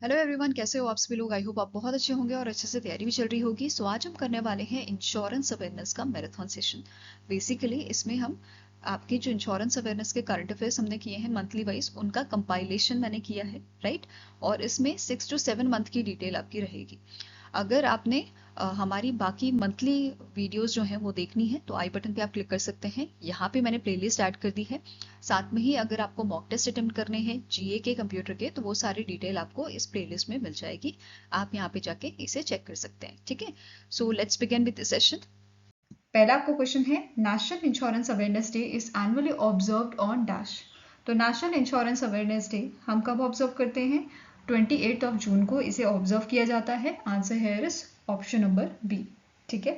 Hello everyone, कैसे हो आप सभी लोग। आई होप आप बहुत अच्छे होंगे और अच्छे से तैयारी भी चल रही होगी। सो आज हम करने वाले हैं इंश्योरेंस अवेयरनेस का मैराथन सेशन। बेसिकली इसमें हम आपके जो इंश्योरेंस अवेयरनेस के करंट अफेयर्स हमने किए हैं मंथली वाइज, उनका कंपाइलेशन मैंने किया है, राइट। और इसमें 6 to 7 मंथ की डिटेल आपकी रहेगी। अगर आपने हमारी बाकी मंथली वीडियोस जो हैं वो देखनी है तो आई बटन पे आप क्लिक कर सकते हैं। यहाँ पे मैंने प्लेलिस्ट ऐड कर दी है। साथ में ही अगर आपको मॉक टेस्ट अटेम्प्ट करने हैं जीए के, कंप्यूटर के, तो वो सारी डिटेल आपको इस प्लेलिस्ट में मिल जाएगी। आप यहाँ पे जाके इसे चेक कर सकते हैं, ठीक है। So let's begin with this session. पहला आपको क्वेश्चन है, national insurance awareness day is annually observed on dash. तो नेशनल इंश्योरेंस अवेयरनेस डे हम कब ऑब्जर्व करते हैं? 28 जून को इसे ऑब्जर्व किया जाता है। Answer here is option number B, ठीक है।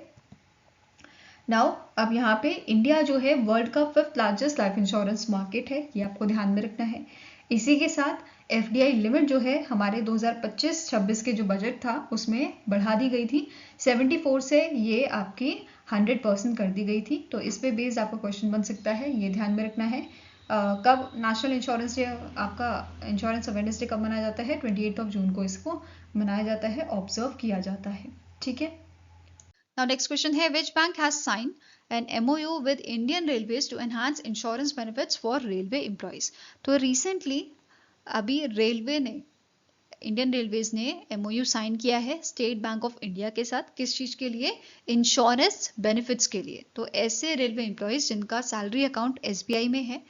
नाउ अब यहाँ पे इंडिया जो है वर्ल्ड का 5th largest life insurance market है, ये आपको ध्यान में रखना है। इसी के साथ एफडीआई लिमिट जो है हमारे 2025-26 के जो बजट था उसमें बढ़ा दी गई थी। 74 से ये आपकी 100% कर दी गई थी। तो इस पे बेस्ड आपका क्वेश्चन बन सकता है, ये ध्यान में रखना है। कब नेशनल इंश्योरेंस डे, आपका इंश्योरेंस अवेयरनेस डे कब मनाया जाता है? 28 जून को इसको मनाया जाता है, ऑब्जर्व किया जाता है, ठीक है। Now next question है, which bank has signed an MOU with Indian Railways to enhance insurance benefits for railway employees? तो recently अभी रेलवे ने, इंडियन रेलवेज ने MOU साइन किया है स्टेट बैंक ऑफ इंडिया के साथ। किस चीज के लिए? इंश्योरेंस बेनिफिट्स के लिए। तो ऐसे रेलवे एम्प्लॉयज जिनका सैलरी अकाउंट SBI में है,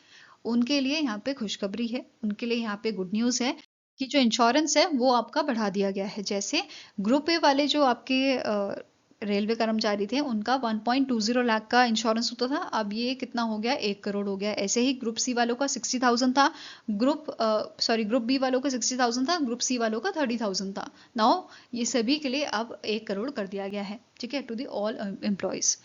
उनके लिए यहाँ पे खुशखबरी है, उनके लिए यहाँ पे गुड न्यूज है कि जो इंश्योरेंस है वो आपका बढ़ा दिया गया है। जैसे ग्रुप ए वाले जो आपके रेलवे कर्मचारी थे उनका 1.20 लाख का इंश्योरेंस होता था, अब ये कितना हो गया? 1 करोड़ हो गया। ऐसे ही ग्रुप सी वालों का 60,000 था, ग्रुप बी वालों का 60,000 था, ग्रुप सी वालों का 30,000 था। नाउ ये सभी के लिए अब 1 करोड़ कर दिया गया है, ठीक है, to the all employees.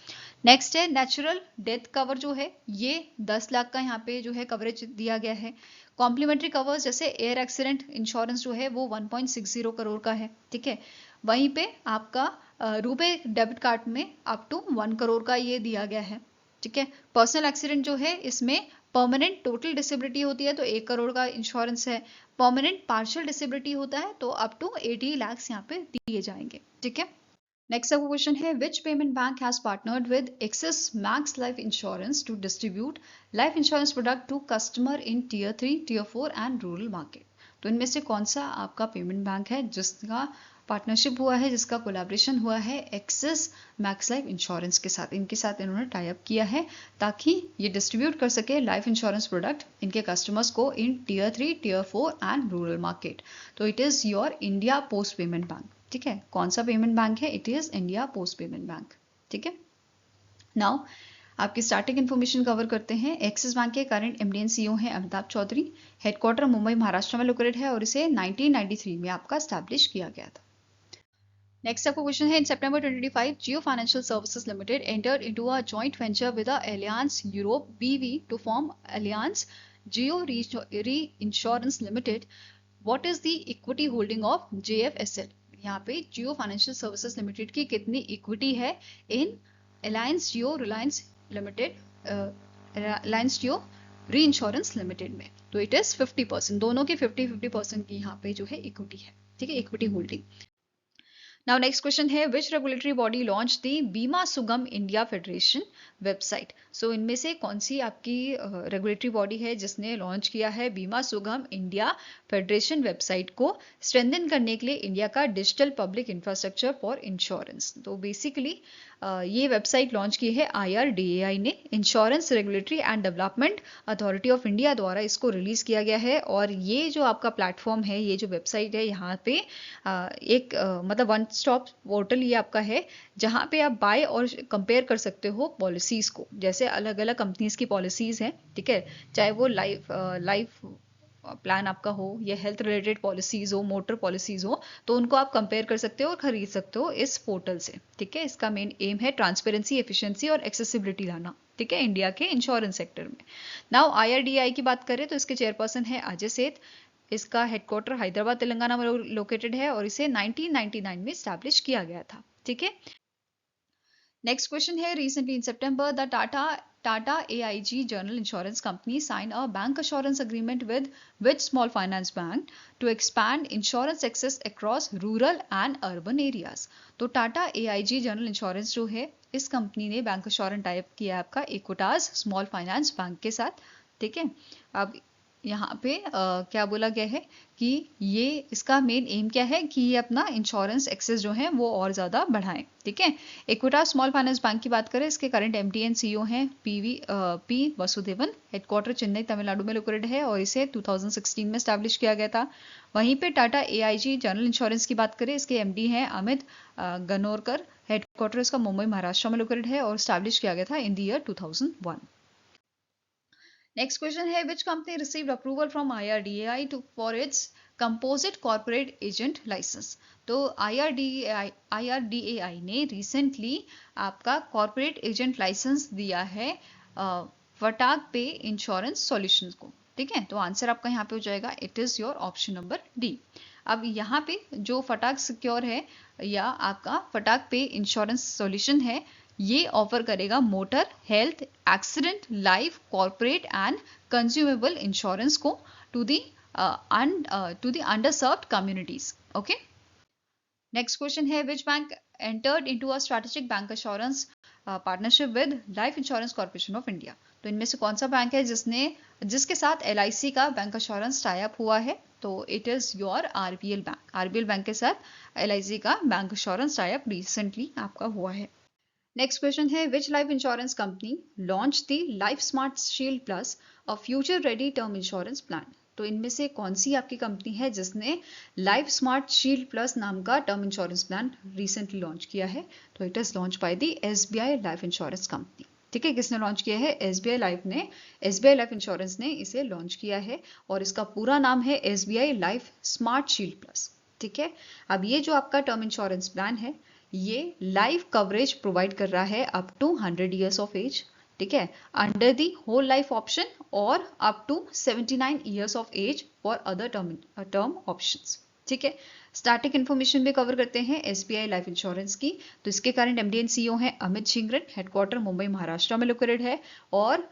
Next है नेचुरल डेथ कवर जो है, ये 10 लाख का यहाँ पे जो है कवरेज दिया गया है। कॉम्प्लीमेंट्री कवर्स जैसे एयर एक्सीडेंट इंश्योरेंस जो है वो 1.60 करोड़ का है, ठीक है। वहीं पे आपका रुपे डेबिट कार्ड में अप टू 1 करोड़ का ये दिया गया है, ठीक है। पर्सनल एक्सीडेंट जो है इसमें परमानेंट टोटल डिसेबिलिटी होती है तो 1 करोड़ का इंश्योरेंस है। परमानेंट पार्शियल डिसेबिलिटी होता है तो अप टू 80 लाख यहाँ पे दिए जाएंगे, ठीक है। नेक्स्ट आपका क्वेश्चन है, which payment bank has partnered with Axis Max Life insurance to distribute life insurance product to customer in tier 3, tier 4 and rural market? तो इनमें से कौन सा आपका पेमेंट बैंक है जिसका पार्टनरशिप हुआ है, जिसका कोलैबोरेशन हुआ है एक्सिस मैक्स लाइफ इंश्योरेंस के साथ? इनके साथ इन्होंने टाई अप किया है ताकि ये डिस्ट्रीब्यूट कर सके लाइफ इंश्योरेंस प्रोडक्ट इनके कस्टमर्स को in tier 3, tier 4 and rural market. तो it is your India post payment bank, ठीक है। कौन सा पेमेंट बैंक है? It is India post payment bank, ठीक है। नाउ आपकी स्टार्टिंग इन्फॉर्मेशन कवर करते हैं। एक्सिस बैंक के करंट MD एंड CEO हैं अमिताभ चौधरी। हेडक्वार्टर मुंबई महाराष्ट्र में लोकेटेड है और इसे 1993 में आपका स्टैब्लिश किया गया था। नेक्स्ट आपका क्वेश्चन है, in September 2025 Jio financial services limited entered into a joint venture with Allianz Europe BV to form Allianz Jio reinsurance limited. What is the equity holding of JFSL? यहाँ पे जियो फाइनेंशियल सर्विसेज लिमिटेड की कितनी equity है in Allianz Jio Reliance limited, Reliance Jio reinsurance limited में? तो it is 50%, दोनों की 50-50% की यहाँ पे जो है इक्विटी है, ठीक है, equity holding. Now next question है, विच रेगुलेटरी बॉडी लॉन्च दी बीमा सुगम इंडिया फेडरेशन वेबसाइट? सो इनमें से कौन सी आपकी रेगुलेटरी बॉडी है जिसने लॉन्च किया है बीमा सुगम इंडिया फेडरेशन वेबसाइट को स्ट्रेंथन करने के लिए इंडिया का digital public infrastructure for insurance? तो बेसिकली ये वेबसाइट लॉन्च की है IRDAI ने, insurance regulatory and development authority of India द्वारा इसको रिलीज किया गया है। और ये जो आपका प्लेटफॉर्म है, ये जो वेबसाइट है, यहाँ पे एक मतलब वन स्टॉप पोर्टल ये आपका है जहाँ पे आप बाय और कंपेयर कर सकते हो पॉलिसीज को। जैसे अलग अलग कंपनीज की पॉलिसीज हैं, ठीक है, चाहे वो लाइफ प्लान आपका हो या हेल्थ रिलेटेड पॉलिसीज हो, मोटर पॉलिसीज हो, तो उनको आप कंपेयर कर सकते हो और खरीद सकते हो इस पोर्टल से, ठीक है। इसका मेन एम है ट्रांसपेरेंसी, एफिशिएंसी और एक्सेसिबिलिटी लाना, ठीक है, इंडिया के इंश्योरेंस सेक्टर में। नाउ IRDAI की बात करें तो इसके चेयरपर्सन है अजय सेठ। इसका हेडक्वार्टर हैदराबाद तेलंगाना में लोकेटेड है और इसे 1999 में स्टैब्लिश किया गया था, ठीक है। नेक्स्ट क्वेश्चन है, recently in September the Tata Tata AIG General Insurance Company sign a bank assurance agreement with which small finance bank to expand insurance access across rural and urban areas? तो Tata AIG general insurance जो है, इस company ने bank assurance type किया है आपका Equitas small finance bank के साथ। ठीक है, अब यहाँ पे क्या बोला गया है कि ये इसका मेन एम क्या है कि ये अपना इंश्योरेंस एक्सेस जो है वो और ज़्यादा बढ़ाएं। ठीक है, इक्विटास स्मॉल फाइनेंस बैंक की बात करें, इसके करंट एमडी एंड सीईओ हैं पी वसुदेवन। हेडक्वार्टर चेन्नई तमिलनाडु में लोकेटेड है और इसे 2016 में स्टैब्लिश किया गया था। वहीं पे टाटा एआईजी जनरल इंश्योरेंस की बात करें, इसके एमडी हैं अमित गनोरकर। हेडक्वार्टर इसका मुंबई महाराष्ट्र में लोकेटेड है और स्टैब्लिश किया गया था in the year 2001। Next question है, which company received approval from IRDAI for its composite corporate agent license? तो IRDAI ने रिसेंटली आपका कॉर्पोरेट एजेंट लाइसेंस दिया है फटाक पे इंश्योरेंस सॉल्यूशंस को। ठीक है, तो आंसर आपका यहाँ पे हो जाएगा, it is your option number D. अब यहाँ पे जो फटाक सिक्योर है या आपका फटाक पे इंश्योरेंस सॉल्यूशन है, ये ऑफर करेगा motor, health, accident, life, corporate and consumable insurance को to the underserved communities. Okay, next question है, which bank entered into a strategic bank assurance partnership with life insurance corporation of India? तो इनमें से कौन सा bank है जिसके साथ LIC का बैंक अश्योरेंस टाई अप हुआ है? तो it is your RBL bank. RBL bank के साथ LIC का bank assurance tie up recently आपका हुआ है। नेक्स्ट क्वेश्चन है, which life insurance company launch the life smart shield plus a future ready term insurance plan? तो इनमें से कौन सी आपकी कंपनी है जिसने लाइफ स्मार्ट शील्ड प्लस नाम का term insurance plan recently launch किया है? तो it is launch by the SBI life insurance company. ठीक है, किसने लॉन्च किया है? SBI लाइफ इंश्योरेंस ने इसे लॉन्च किया है और इसका पूरा नाम है SBI life smart shield plus. ठीक है, अब ये जो आपका टर्म इंश्योरेंस प्लान है, ये लाइफ कवरेज प्रोवाइड कर रहा है up to 100 years of age. ठीक है, under the whole life option और up to 79 years of age for other term options. ठीक है, स्टैटिक इन्फॉर्मेशन भी कवर करते हैं SBI लाइफ इंश्योरेंस की। तो इसके करंट MD एंड CEO हैं अमित छिंगरन। हेडक्वार्टर मुंबई महाराष्ट्र में लोकेटेड है और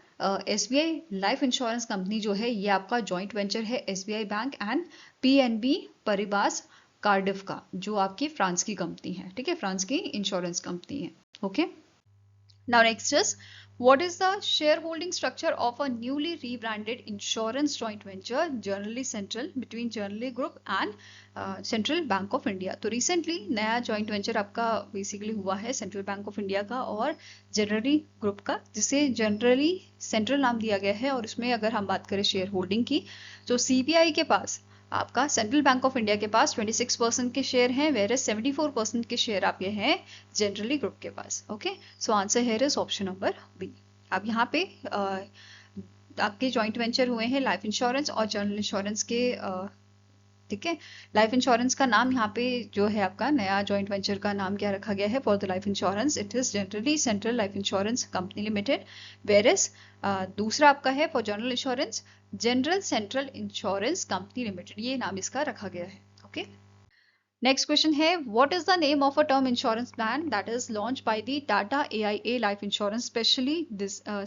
SBI लाइफ इंश्योरेंस कंपनी जो है ये आपका जॉइंट वेंचर है SBI bank and PNB Paribas Cardiff का, जो आपकी फ्रांस की कंपनी है। ठीक है, फ्रांस की इंश्योरेंस कंपनी है। Okay, now next is, what is the shareholding structure of a newly rebranded insurance joint venture Generali Central between Generali Group and Central Bank of India? तो recently नया joint venture आपका basically हुआ है Central Bank of India का और Generali Group का, जिसे Generali Central नाम दिया गया है। और इसमें अगर हम बात करें शेयर होल्डिंग की, तो CBI के पास आपका सेंट्रल बैंक ऑफ इंडिया के पास 26% के शेयर हैं, वेरस 74% के शेयर आपके हैं जनरली ग्रुप के पास। Okay, so answer here is option number B. अब यहाँ पे आपके जॉइंट वेंचर हुए हैं लाइफ इंश्योरेंस और जनरल इंश्योरेंस के। ठीक है, लाइफ इंश्योरेंस का नाम यहाँ पे जो है आपका नया जॉइंट वेंचर का नाम क्या रखा गया है for the life insurance? It is Generali central life insurance company limited. Versus दूसरा आपका है for general insurance general central insurance company limited, ये नाम इसका रखा गया है। ओके, नेक्स्ट क्वेश्चन है, what is the name of a term insurance plan that is launch by the Tata AIA life insurance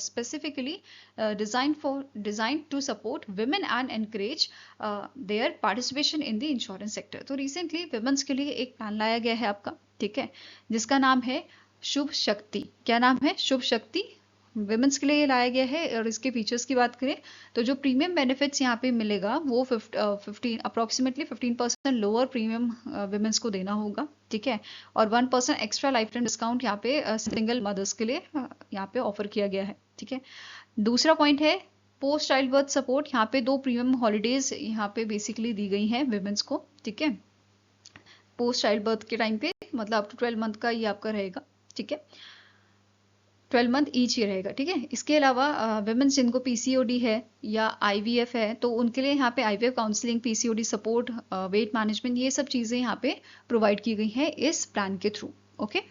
specifically designed to support women and encourage their participation in the insurance sector? तो recently women's के लिए एक plan लाया गया है आपका। ठीक है, जिसका नाम है शुभ शक्ति। क्या नाम है? शुभ शक्ति। विमेंस के लिए ये लाया गया है और इसके फीचर्स की बात करें तो जो प्रीमियम बेनिफिट्स यहाँ पे मिलेगा वो 15% लोअर प्रीमियम विमेंस को देना होगा। ठीक है, और 1% एक्स्ट्रा लाइफ टाइम डिस्काउंट यहाँ पे सिंगल मदर्स के लिए यहाँ पे ऑफर किया गया है। ठीक है, दूसरा पॉइंट है पोस्ट चाइल्ड बर्थ सपोर्ट। यहाँ पे 2 प्रीमियम हॉलीडेज यहाँ पे बेसिकली दी गई हैं विमेंस को। ठीक है, पोस्ट चाइल्ड बर्थ के टाइम पे मतलब अप टू 12 मंथ का ये आपका रहेगा। ठीक है, 12 मंथ ईच ही रहेगा। ठीक है, इसके अलावा विमेंस जिनको PCOD है या IVF है तो उनके लिए यहाँ पे IVF counselling, PCOD support, weight management, ये सब चीजें यहाँ पे प्रोवाइड की गई हैं इस प्लान के थ्रू। ओके,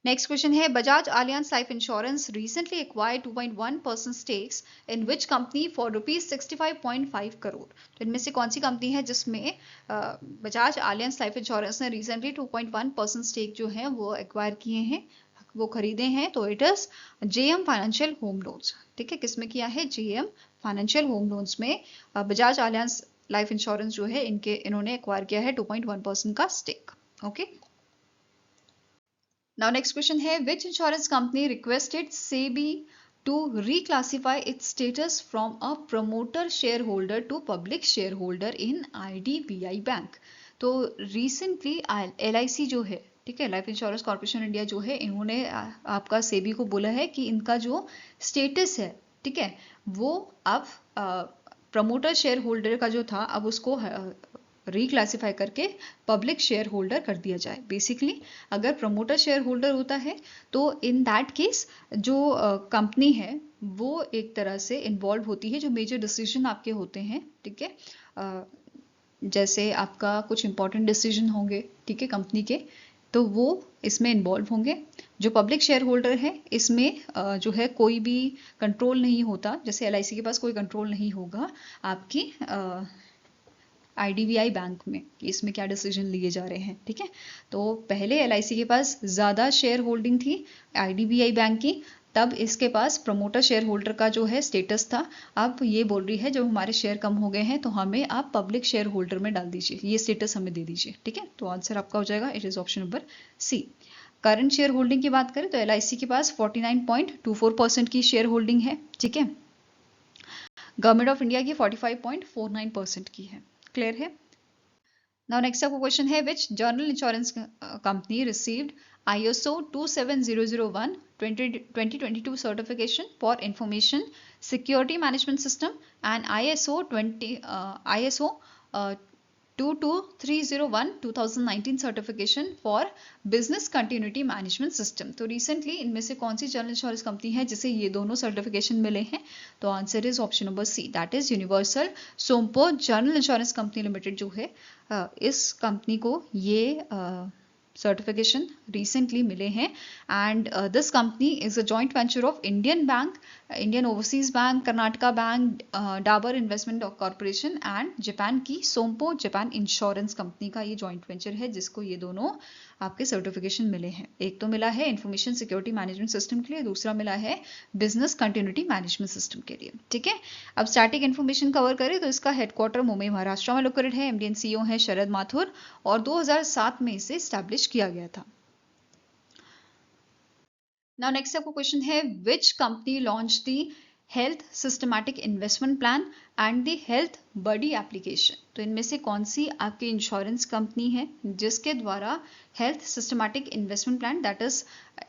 नेक्स्ट क्वेश्चन है, Bajaj Allianz life insurance recently acquired 2.1% stakes in which company for ₹65.5 crore? तो इनमें से कौन सी कंपनी है जिसमें बजाज आलियांज लाइफ इंश्योरेंस ने रिसेंटली 2.1% स्टेक जो है वो एक्वायर किए हैं वो खरीदे हैं, तो it is JM financial home loans. ठीक है, किसमें किया है? जेएम फाइनेंशियल होम लोन्स में बजाज अलियांज लाइफ इंश्योरेंस जो है इन्होंने एक्वायर किया है 2.1% का stake. Okay, now next question है, which insurance company requested SEBI to reclassify its status from a promoter shareholder to public shareholder in IDBI Bank। तो recently LIC जो है, ठीक है, लाइफ इंश्योरेंस कॉर्पोरेशन इंडिया जो है, इन्होंने आपका सेबी को बोला है कि इनका जो स्टेटस है, ठीक है, वो अब प्रमोटर शेयर होल्डर का जो था अब उसको रिक्लासिफाई करके पब्लिक शेयर होल्डर कर दिया जाए। बेसिकली अगर प्रमोटर शेयर होल्डर होता है तो इन दैट केस जो कंपनी है वो एक तरह से इन्वॉल्व होती है, जो मेजर डिसीजन आपके होते हैं, ठीक है, जैसे आपका कुछ इंपॉर्टेंट डिसीजन होंगे, ठीक है, कंपनी के, तो वो इसमें इन्वॉल्व होंगे। जो पब्लिक शेयर होल्डर है इसमें जो है कोई भी कंट्रोल नहीं होता, जैसे LIC के पास कोई कंट्रोल नहीं होगा आपकी IDBI बैंक में इसमें क्या डिसीजन लिए जा रहे हैं। ठीक है, तो पहले LIC के पास ज़्यादा शेयर होल्डिंग थी IDBI बैंक की, तब इसके पास प्रमोटर शेयर होल्डर का जो है स्टेटस था। अब ये बोल रही है जब हमारे शेयर कम हो गए हैं तो हमें आप पब्लिक शेयर होल्डर में डाल दीजिए, ये स्टेटस हमें दे दीजिए। ठीक है, तो आंसर आपका हो जाएगा, it is option number C. Current share holding की बात करें तो LIC के पास 49.24% की शेयर होल्डिंग है। ठीक है, गवर्नमेंट ऑफ इंडिया की 45.49% की है। क्लियर है? नाउ नेक्स्ट आपका क्वेश्चन है, which general insurance company received ISO 27001 2022 certification for information security management system and ISO 22301 2019 certification for business continuity management system. तो रिसेंटली इनमें से कौन सी जनरल इंश्योरेंस कंपनी है जिसे ये दोनों सर्टिफिकेशन मिले हैं? तो answer is option number C, that is universal Sompo general insurance company limited जो है, इस कंपनी को ये सर्टिफिकेशन रिसेंटली मिले हैं। And this company is a joint venture of Indian bank, Indian overseas bank, Karnataka bank, Dabur investment corporation and Japan की सोमपो Japan insurance company का ये जॉइंट वेंचर है, जिसको ये दोनों आपके सर्टिफिकेशन मिले हैं। एक तो मिला है इंफॉर्मेशन सिक्योरिटी मैनेजमेंट सिस्टम के लिए, दूसरा मिला है बिजनेस कंटिन्यूटी मैनेजमेंट सिस्टम के लिए। ठीक है, अब स्टैटिक इन्फॉर्मेशन कवर करें तो इसका हेडक्वार्टर मुंबई महाराष्ट्र में लोकेटेड है। MD and CEO है शरद माथुर और 2007 में इसे स्टैब्लिश किया गया था। नाउ नेक्स्ट आपको क्वेश्चन है, which company launch the health systematic investment plan and the health buddy application. तो इनमें से कौन सी आपकी इंश्योरेंस कंपनी है जिसके द्वारा health systematic investment plan, that is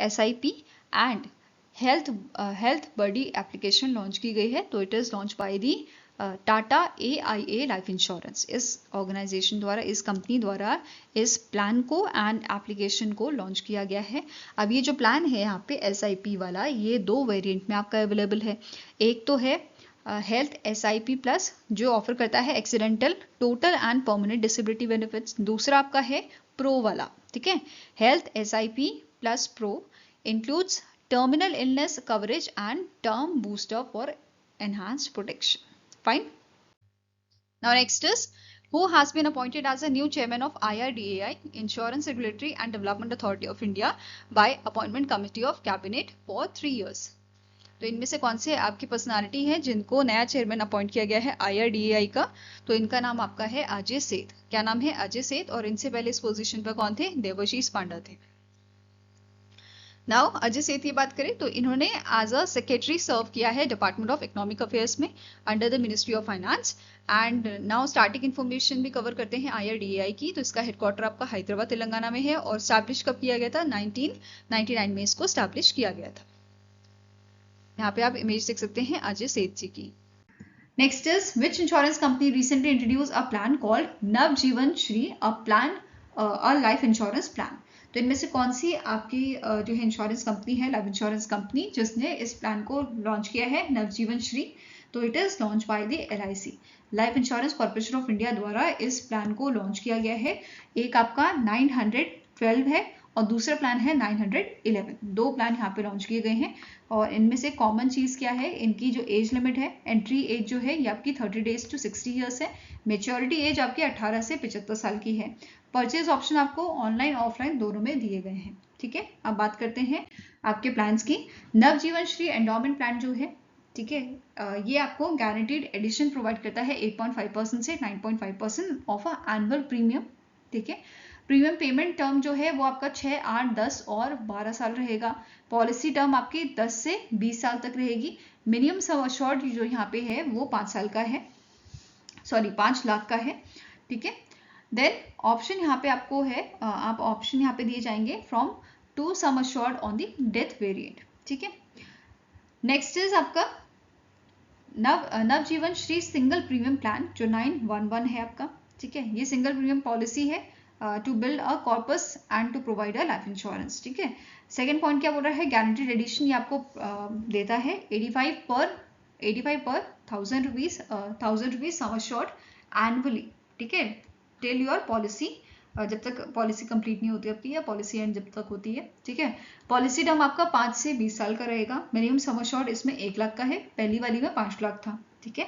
SIP and health buddy application launch की गई है? तो it is launch by the Tata AIA life insurance. इस ऑर्गेनाइजेशन द्वारा, इस कंपनी द्वारा इस प्लान को एंड एप्लीकेशन को लॉन्च किया गया है। अब ये जो प्लान है यहाँ पे SIP वाला, ये दो वेरिएंट में आपका अवेलेबल है। एक तो है हेल्थ SIP प्लस जो ऑफर करता है accidental total and permanent disability benefits. दूसरा आपका है प्रो वाला। ठीक है, health SIP plus pro includes terminal illness coverage and term booster for enhanced protection. Fine. Now next is, who has been appointed as a new chairman of IRDAI, Insurance Regulatory and Development Authority of India, by Appointment Committee of Cabinet for 3 years. तो इनमें से कौन से आपकी personality है जिनको नया chairman appoint किया गया है IRDAI का? तो इनका नाम आपका है अजय सेठ। क्या नाम है? अजय सेठ। और इनसे पहले इस पोजीशन पर कौन थे? देवाशीष पांडा थे। नाउ अजय सेठ की बात करें तो इन्होंने एज अ सेक्रेटरी सर्व किया है डिपार्टमेंट ऑफ इकोनॉमिक अफेयर्स में under the ministry of finance. And now starting information भी कवर करते हैं IRDAI की। तो इसका हेडक्वार्टर आपका हैदराबाद तेलंगाना में है और स्टैब्लिश कब किया गया था? 1999 में इसको स्टैब्लिश किया गया था। यहाँ पे आप इमेज देख सकते हैं अजय सेठ जी की। Next is, which insurance company recently introduce a plan called Navjeevan Shri, a plan a life insurance plan. तो इनमें से कौन सी आपकी जो है इंश्योरेंस कंपनी है, लाइफ इंश्योरेंस कंपनी, जिसने इस प्लान को लॉन्च किया है नवजीवन श्री? तो it is launch by the LIC, life insurance corporation of India द्वारा इस प्लान को लॉन्च किया गया है। एक आपका 912 है और दूसरा प्लान है 911। दो प्लान यहाँ पे लॉन्च किए गए हैं। और इनमें से कॉमन चीज क्या है? इनकी जो एज लिमिट है, एंट्री एज जो है ये आपकी 30 डेज टू 60 ईयर्स है। मेच्योरिटी एज आपकी 18 से 75 साल की है। परचेज ऑप्शन आपको ऑनलाइन ऑफलाइन दोनों में दिए गए हैं। ठीक है, अब बात करते हैं आपके प्लान्स की। नवजीवन श्री एंडोमेंट प्लान जो है, ठीक है, ये आपको गारंटीड एडिशन प्रोवाइड करता है 8.5% से 9.5% ऑफ एनुअल प्रीमियम। ठीक है, प्रीमियम पेमेंट टर्म जो है वो आपका 6, 8, 10 और 12 साल रहेगा। पॉलिसी टर्म आपकी 10 से 20 साल तक रहेगी। मिनिमम सम अश्योर्ड जो यहाँ पे है वो 5 साल का है, सॉरी 5 लाख का है। ठीक है, देन ऑप्शन यहाँ पे आपको है, आप ऑप्शन यहाँ पे दिए जाएंगे from to sum assured on the death variant. ठीक है, नेक्स्ट इज आपका Navjeevan Shri single premium plan जो 911 है आपका। ठीक है, ये सिंगल प्रीमियम पॉलिसी है to build a corpus and to provide a life insurance. ठीक है, सेकंड पॉइंट क्या बोल रहा है, गारंटीड एडिशन ये आपको देता है 85 पर 1000 रुपीज सम अश्योर्ड एनुअली। ठीक है, टिल योर पॉलिसी, जब तक पॉलिसी कंप्लीट नहीं होती आपकी या पॉलिसी एंड जब तक होती है। ठीक है, पॉलिसी टर्म आपका 5 से 20 साल का रहेगा। मिनिमम सम अश्योर्ड इसमें 1 लाख का है, पहली वाली में 5 लाख था। ठीक है,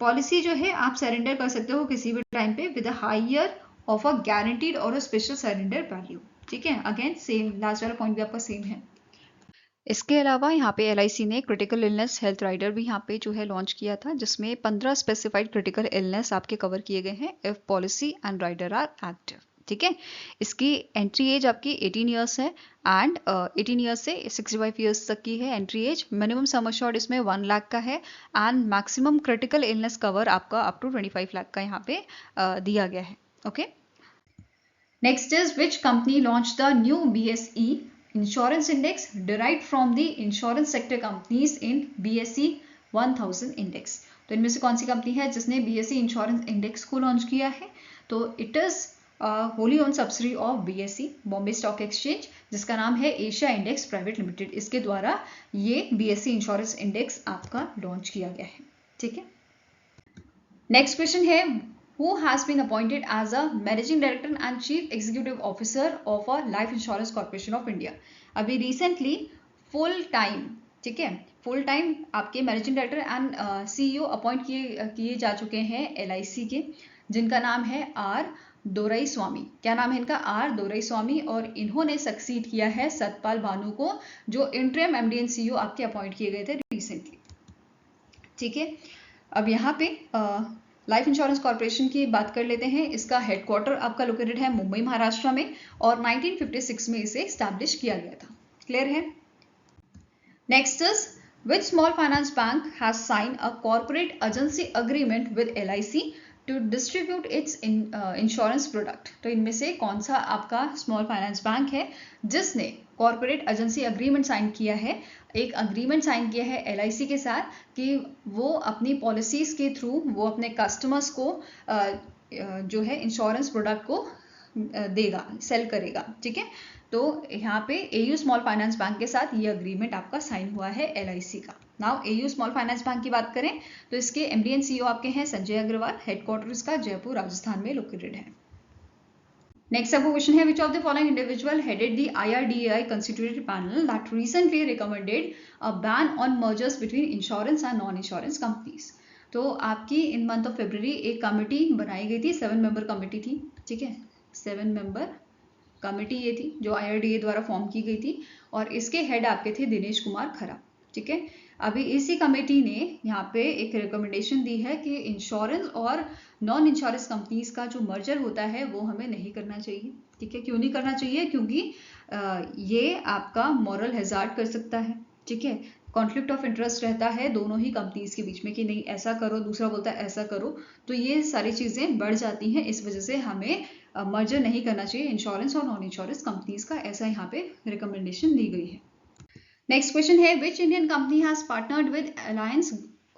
पॉलिसी जो है आप सरेंडर कर सकते हो किसी भी टाइम पे with higher of a guaranteed और अ स्पेशल सरेंडर वैल्यू। ठीक है, अगेन सेम लास्ट वाला पॉइंट भी आपका सेम है। इसके अलावा यहाँ पे LIC ने क्रिटिकल इलनेस हेल्थ राइडर भी यहाँ पे जो है लॉन्च किया था, जिसमें 15 स्पेसिफाइड क्रिटिकल इलनेस आपके कवर किए गए हैं if policy and rider are active. ठीक है, इसकी एंट्री एज आपकी 18 ईयर्स है एंड 18 ईयर्स से 65 ईयर्स तक की है entry age. Minimum sum assured इसमें 1 लाख का है and maximum critical illness cover आपका अप टू 25 लाख का यहाँ पे दिया गया है। Okay, next is which company launch the new BSE insurance index derived from the insurance sector companies in BSE 1000 index। तो इनमें से कौन सी कंपनी है जिसने BSE इंश्योरेंस इंडेक्स को लॉन्च किया है? तो it is Holi own subsidy of BSE Bombay stock exchange, जिसका नाम है एशिया इंडेक्स प्राइवेट लिमिटेड। इसके द्वारा ये BSE इंश्योरेंस इंडेक्स आपका लॉन्च किया गया है। ठीक है, नेक्स्ट क्वेश्चन है who has been appointed as a managing director and chief executive officer of a life insurance corporation of India। अभी recently full time, ठीक है, फुल टाइम आपके managing director and CEO appoint किए जा चुके हैं LIC के, जिनका नाम है R दोराईस्वामी। क्या नाम है इनका? R दोराईस्वामी। और इन्होंने सक्सीड किया है सतपाल भानु को, जो इंटरिम MD and CEO आपके अपॉइंट किए गए थे रिसेंटली। ठीक है, अब यहाँ पे लाइफ इंश्योरेंस कॉर्पोरेशन की बात कर लेते हैं। इसका हेडक्वार्टर आपका लोकेटेड है मुंबई महाराष्ट्र में और 1956 में इसे स्टैब्लिश किया गया था। क्लियर है? Next is which small finance bank has sign a corporate agency agreement with LIC to distribute its insurance product. तो इनमें से कौन सा आपका स्मॉल फाइनेंस बैंक है जिसने कॉर्पोरेट एजेंसी अग्रीमेंट साइन किया है? एक अग्रीमेंट साइन किया है LIC के साथ कि वो अपनी पॉलिसीज के थ्रू वो अपने कस्टमर्स को जो है इंश्योरेंस प्रोडक्ट को देगा, सेल करेगा। ठीक है, तो यहाँ पे AU स्मॉल फाइनेंस बैंक के साथ ये अग्रीमेंट आपका साइन हुआ है LIC का। Now AU small finance bank की बात करें तो इसके MD and CEO आपके हैं संजय अग्रवाल। हेडक्वार्टर इसका जयपुर राजस्थान में लोकेटेड है। नेक्स्ट आपको क्वेश्चन है, which of the following individual headed the IRDAI constituted panel that recently recommended a ban on mergers between insurance and non insurance companies. तो आपकी इन मंथ ऑफ फरवरी एक कमेटी बनाई गई थी, 7 मेंबर कमेटी थी। ठीक है, 7 मेंबर कमेटी ये थी जो IRDA द्वारा फॉर्म की गई थी और इसके हेड आपके थे दिनेश कुमार खरा। ठीक है, अभी इसी कमेटी ने यहाँ पे एक रिकमेंडेशन दी है कि इंश्योरेंस और नॉन इंश्योरेंस कंपनीज का जो मर्जर होता है वो हमें नहीं करना चाहिए। ठीक है, क्यों नहीं करना चाहिए? क्योंकि ये आपका मॉरल हैजार्ड कर सकता है। ठीक है, कॉन्फ्लिक्ट ऑफ इंटरेस्ट रहता है दोनों ही कंपनीज के बीच में कि नहीं ऐसा करो, दूसरा बोलता है ऐसा करो, तो ये सारी चीजें बढ़ जाती हैं। इस वजह से हमें मर्जर नहीं करना चाहिए इंश्योरेंस और नॉन इंश्योरेंस कंपनीज का, ऐसा यहाँ पे रिकमेंडेशन दी गई है। नेक्स्ट क्वेश्चन है, which Indian company has partnered with Allianz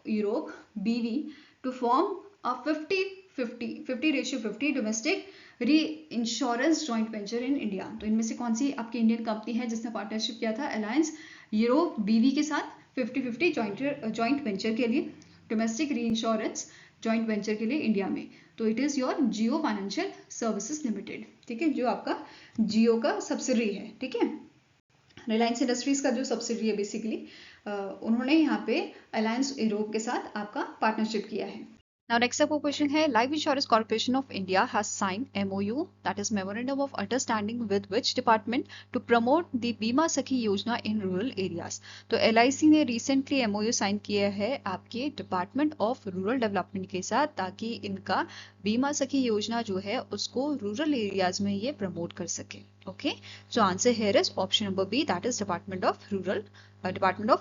Europe BV to form a 50/50 domestic re insurance joint venture in India. तो इनमें से कौन सी आपकी इंडियन कंपनी है जिसने पार्टनरशिप किया था अलायंस यूरोप BV के साथ 50/50 जॉइंट वेंचर के लिए, domestic re insurance joint venture के लिए इंडिया में? तो it is your Jio financial services limited. ठीक है, जो आपका जियो का सब्सिडरी है। ठीक है, रिलायंस इंडस्ट्रीज का जो सब्सिडरी है बेसिकली, उन्होंने यहाँ पे अलायंस यूरोप के साथ आपका पार्टनरशिप किया है। Now next up question है Life Insurance Corporation of India has signed MOU, that is Memorandum of Understanding, with which department to promote the बीमा सखी योजना in rural areas। तो LIC ने recently MOU साइन किया है आपके डिपार्टमेंट ऑफ रूरल डेवलपमेंट के साथ, ताकि इनका बीमा सखी योजना जो है उसको रूरल एरियाज में ये प्रमोट कर सके। Okay, so answer here is option number B, that is department of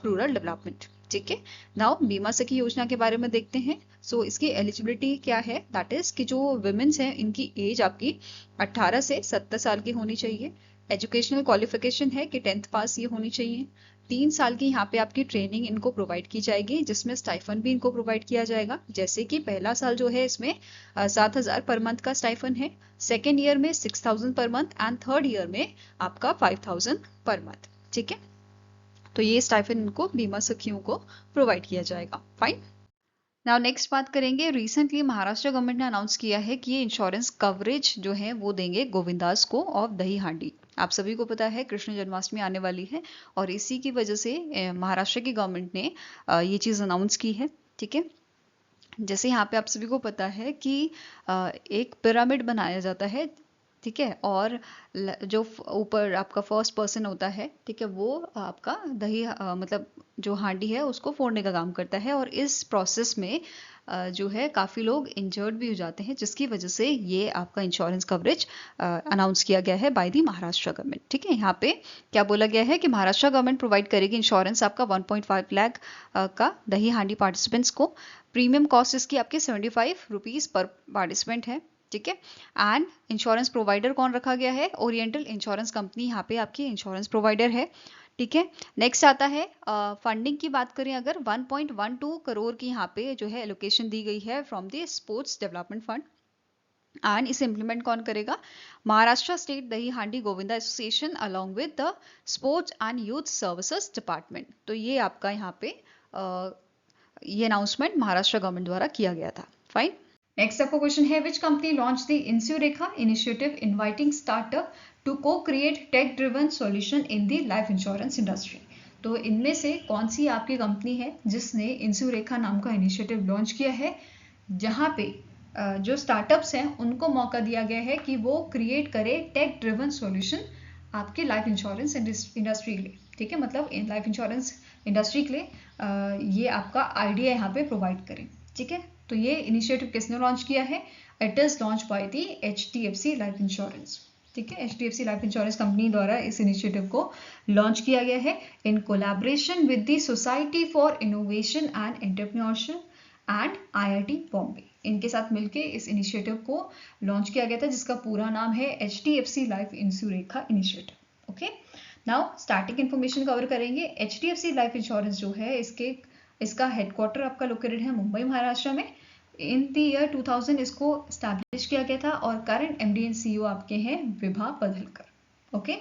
rural development. ठीक है, नाउ बीमा सखी योजना के बारे में देखते हैं। सो इसकी एलिजिबिलिटी क्या है, दैट इज कि जो वुमेन्स हैं इनकी एज आपकी 18 से 70 साल की होनी चाहिए। एजुकेशनल क्वालिफिकेशन है कि 10th पास ये होनी चाहिए। 3 साल की यहाँ पे आपकी ट्रेनिंग इनको प्रोवाइड की जाएगी, जिसमें स्टाइफन भी इनको प्रोवाइड किया जाएगा। जैसे कि पहला साल जो है इसमें 7,000 पर मंथ का स्टाइफन है, सेकेंड ईयर में 6,000 per month and third year में आपका 5,000 पर मंथ। ठीक है, तो ये स्टाइफन इनको बीमा सखियों को प्रोवाइड किया जाएगा। फाइन। नाउ नेक्स्ट बात करेंगे, रिसेंटली महाराष्ट्र गवर्नमेंट ने अनाउंस किया है कि ये इंश्योरेंस कवरेज जो है वो देंगे गोविंदास को ऑफ दही हांडी। आप सभी को पता है कृष्ण जन्माष्टमी आने वाली है और इसी की वजह से महाराष्ट्र की गवर्नमेंट ने ये चीज़ अनाउंस की है। ठीक है, जैसे यहाँ पे आप सभी को पता है कि एक पिरामिड बनाया जाता है। ठीक है, और जो ऊपर आपका फर्स्ट पर्सन होता है, ठीक है, वो आपका दही मतलब जो हांडी है उसको फोड़ने का काम करता है, और इस प्रोसेस में जो है काफ़ी लोग इंजर्ड भी हो जाते हैं, जिसकी वजह से ये आपका इंश्योरेंस कवरेज अनाउंस किया गया है बाय दी महाराष्ट्र गवर्नमेंट। ठीक है, यहाँ पे क्या बोला गया है कि महाराष्ट्र गवर्नमेंट प्रोवाइड करेगी इंश्योरेंस आपका 1.5 लाख का दही हांडी पार्टिसिपेंट्स को। प्रीमियम कॉस्ट इसकी आपके 75 रुपीज़ पर पार्टिसिपेंट है। ठीक है, एंड इंश्योरेंस प्रोवाइडर कौन रखा गया है, ओरिएंटल इंश्योरेंस कंपनी यहाँ पे आपकी इंश्योरेंस प्रोवाइडर है। ठीक है, नेक्स्ट आता है फंडिंग की बात करें अगर 1.12 करोड़ की यहाँ पे जो है एलोकेशन दी गई है from the sports development fund, and इसे इम्प्लीमेंट कौन करेगा, महाराष्ट्र स्टेट दही हांडी Govinda association along with the sports and youth services department. तो ये आपका यहाँ पे ये अनाउंसमेंट महाराष्ट्र गवर्नमेंट द्वारा किया गया था। फाइन। नेक्स्ट आपका क्वेश्चन है, विच कंपनी लॉन्च द इंस्यूरेखा initiative inviting startup to co create tech driven solution in the life insurance industry. तो इनमें से कौन सी आपकी कंपनी है जिसने इंस्यूरेखा नाम का इनिशिएटिव लॉन्च किया है, जहां पे जो स्टार्टअप्स हैं उनको मौका दिया गया है कि वो क्रिएट करे टेक ड्रिवन सॉल्यूशन आपके लाइफ इंश्योरेंस इंडस्ट्री के लिए। ठीक है, मतलब लाइफ इंश्योरेंस इंडस्ट्री के लिए ये आपका आइडिया यहाँ पे प्रोवाइड करें। ठीक है, तो ये इनिशिएटिव किसने लॉन्च किया है, it is launch by the HDFC life insurance. ठीक है, HDFC लाइफ इंश्योरेंस कंपनी द्वारा इस इनिशिएटिव को लॉन्च किया गया है in collaboration with the society for innovation and entrepreneurship and IIT Bombay. इनके साथ मिलकर इस इनिशिएटिव को लॉन्च किया गया था, जिसका पूरा नाम है HDFC लाइफ इंश्योरेखा initiative. Okay, now starting information cover करेंगे। HDFC लाइफ इंश्योरेंस जो है इसका हेडक्वार्टर आपका लोकेटेड है मुंबई महाराष्ट्र में। इन द ईयर 2000 इसको स्टैब्लिश किया गया था और करंट MD एंड CEO आपके हैं विभा पधलकर। ओके,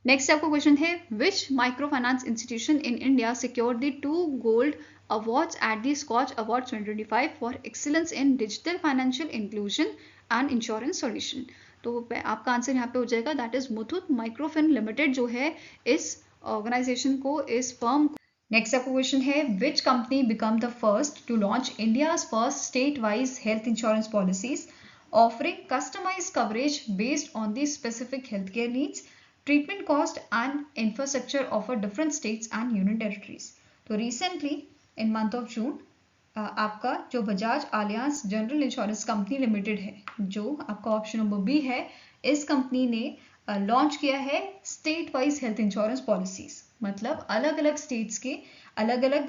नेक्स्ट आपको क्वेश्चन है, which micro finance institution in India secured the 2 gold awards at the Skoch award 2025 for excellence in digital financial inclusion and insurance solution. तो आपका आंसर यहाँ पे हो जाएगा, that is Muthoot microfin limited जो है इस ऑर्गेनाइजेशन को, इस फर्म को। नेक्स्ट आपको क्वेश्चन है, which company become the first to launch India's first state wise health insurance policies offering customised coverage based on the specific health care needs, treatment cost and infrastructure of different states and union territories. तो recently in month of June आपका जो Bajaj Allianz general insurance company limited है, जो आपका option number B है, इस company ने launch किया है state wise health insurance policies. मतलब अलग अलग स्टेट्स के अलग अलग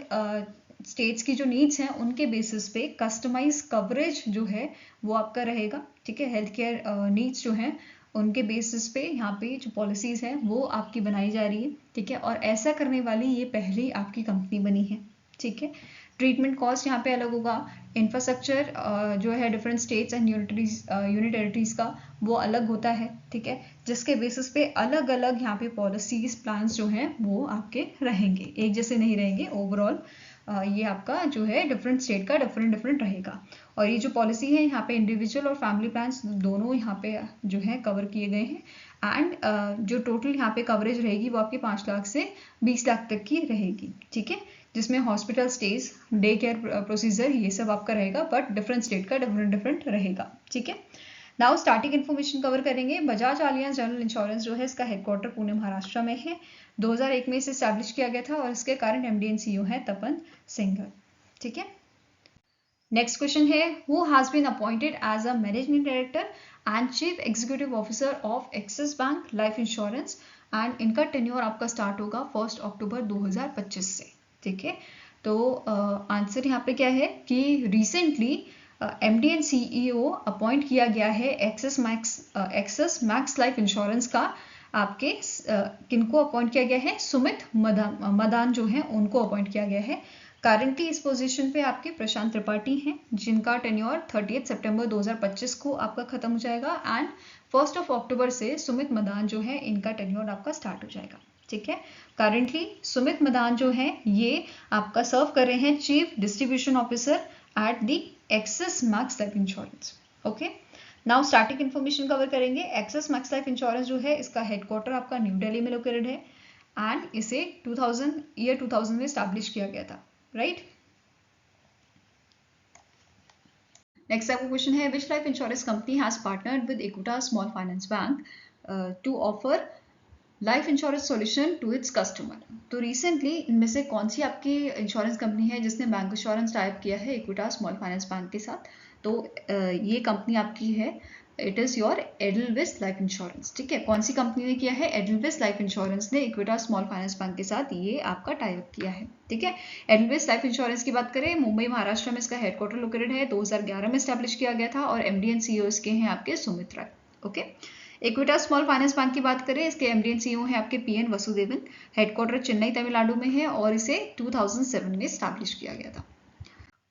स्टेट्स की जो नीड्स हैं उनके बेसिस पे कस्टमाइज कवरेज जो है वो आपका रहेगा। ठीक है, हेल्थ केयर नीड्स जो हैं उनके बेसिस पे यहाँ पे जो पॉलिसीज हैं वो आपकी बनाई जा रही है। ठीक है, और ऐसा करने वाली ये पहली आपकी कंपनी बनी है। ठीक है, ट्रीटमेंट कॉस्ट यहाँ पे अलग होगा, इंफ्रास्ट्रक्चर जो है different states and union territories का वो अलग होता है। ठीक है, जिसके बेसिस पे अलग अलग यहाँ पे पॉलिसीज प्लान्स जो हैं वो आपके रहेंगे, एक जैसे नहीं रहेंगे। ओवरऑल ये आपका जो है डिफरेंट स्टेट का डिफरेंट रहेगा। और ये जो पॉलिसी है यहाँ पे इंडिविजुअल और फैमिली प्लान्स दोनों यहाँ पे जो है कवर किए गए हैं। एंड जो टोटल यहाँ पे कवरेज रहेगी वो आपके 5 लाख से 20 लाख तक की रहेगी। ठीक है, जिसमें hospital stage, day care procedure, ये सब आपका रहेगा, बट डिफरेंट स्टेट का डिफरेंट रहेगा, ठीक है। नाउ स्टार्टिंग इन्फॉर्मेशन कवर करेंगे। बजाज आलियांज जनरल इंश्योरेंस जो है इसका हेडक्वार्टर पुणे महाराष्ट्र में है। 2001 में इसे स्टैब्लिश किया गया था और इसके करंट एमडी एंड सीईओ है तपन सिंघल, ठीक है। नेक्स्ट क्वेश्चन है, who has been appointed as a managing director and chief executive officer of Axis bank life insurance, and इनका टेन्योर आपका स्टार्ट होगा 1 अक्टूबर 2025 से, ठीक है। तो आंसर यहाँ पे क्या है कि recently MD and CEO appoint किया गया है एक्सिस मैक्स लाइफ इंश्योरेंस का। आपके किनको अपॉइंट किया गया है? सुमित मदान जो है उनको अपॉइंट किया गया है। करंटली इस पोजीशन पे आपके प्रशांत त्रिपाठी हैं, जिनका टेन्योर 30 सितंबर 2025 को आपका खत्म हो जाएगा, एंड 1 अक्टूबर से सुमित मदान जो है इनका टेन्योर आपका स्टार्ट हो जाएगा, ठीक है। करंटली सुमित मदान जो है ये आपका सर्व कर रहे हैं chief distribution officer at the axis Max Life insurance, okay. Now starting information cover करेंगे। एक्सिस मैक्स लाइफ इंश्योरेंस जो है इसका हेडक्वार्टर आपका न्यू दिल्ली में लोकेटेड है, एंड इसे 2000 में स्टैब्लिश किया गया था, राइट। नेक्स्ट आपका क्वेश्चन है, which life insurance company has partnered with Equitas small finance bank to offer life insurance solution to its customer. तो रिसेंटली इनमें से कौन सी आपकी इंश्योरेंस कंपनी है जिसने बैंक इंश्योरेंस टाइप किया है इक्विटास स्मॉल फाइनेंस बैंक के साथ? तो ये कंपनी आपकी है, it is your Edelweiss life insurance, ठीक है। कौन सी कंपनी ने किया है? एडलविस लाइफ इंश्योरेंस ने इक्विटास स्मॉल फाइनेंस बैंक के साथ ये आपका टाई अप किया है, ठीक है। एडलविस लाइफ इंश्योरेंस की बात करें, मुंबई महाराष्ट्र में इसका हेडक्वार्टर लोकेटेड है, 2011 में स्टैब्लिश किया गया था, और एमडी एंड सीईओ इसके हैं आपके Sumit Rai, okay. Equitas small finance bank की बात करें, इसके एमडी एंड सीईओ है आपके पीएन वसुदेवन, हेडक्वार्टर चेन्नई तमिलनाडु में है, और इसे 2007 में स्टैब्लिश किया गया था।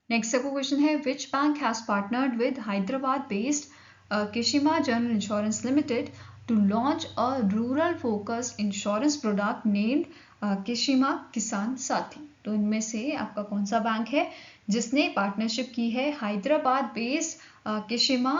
नेक्स्ट आपको क्वेश्चन है, which bank has partnered with Hyderabad based Kashima General Insurance Limited to launch a rural focused insurance product named Kashima किसान साथी। तो इनमें से आपका कौन सा बैंक है जिसने पार्टनरशिप की है Hyderabad based Kashima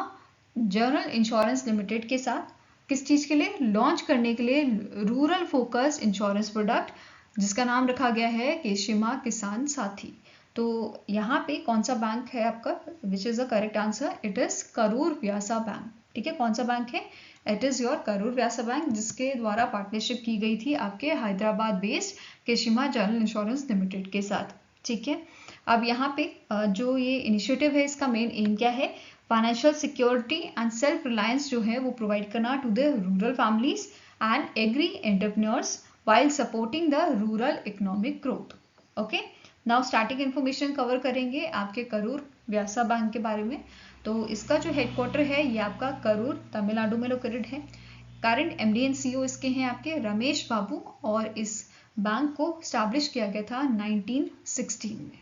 general insurance limited के साथ? किस चीज़ के लिए? लॉन्च करने के लिए रूरल फोकस्ड इंश्योरेंस प्रोडक्ट, जिसका नाम रखा गया है केशिमा किसान साथी। तो यहाँ पे कौन सा बैंक है आपका? Which is the correct answer? It is Karur Vysya bank, ठीक है। कौन सा बैंक है? It is your Karur Vysya bank, जिसके द्वारा पार्टनरशिप की गई थी आपके Hyderabad based Kshema general insurance limited के साथ, ठीक है। अब यहाँ पे जो ये इनिशिएटिव है इसका मेन एम क्या है? Financial security and self reliance जो है वो प्रोवाइड करना to the rural families and agri entrepreneurs while supporting the rural economic growth, okay. Now starting information cover करेंगे आपके करूर व्यासा बैंक के बारे में। तो इसका जो हेडक्वार्टर है ये आपका करूर तमिलनाडु में लोकेटेड है। करंट एमडी एंड सीईओ इसके हैं आपके रमेश बाबू, और इस बैंक को स्टैब्लिश किया गया था 1916 में।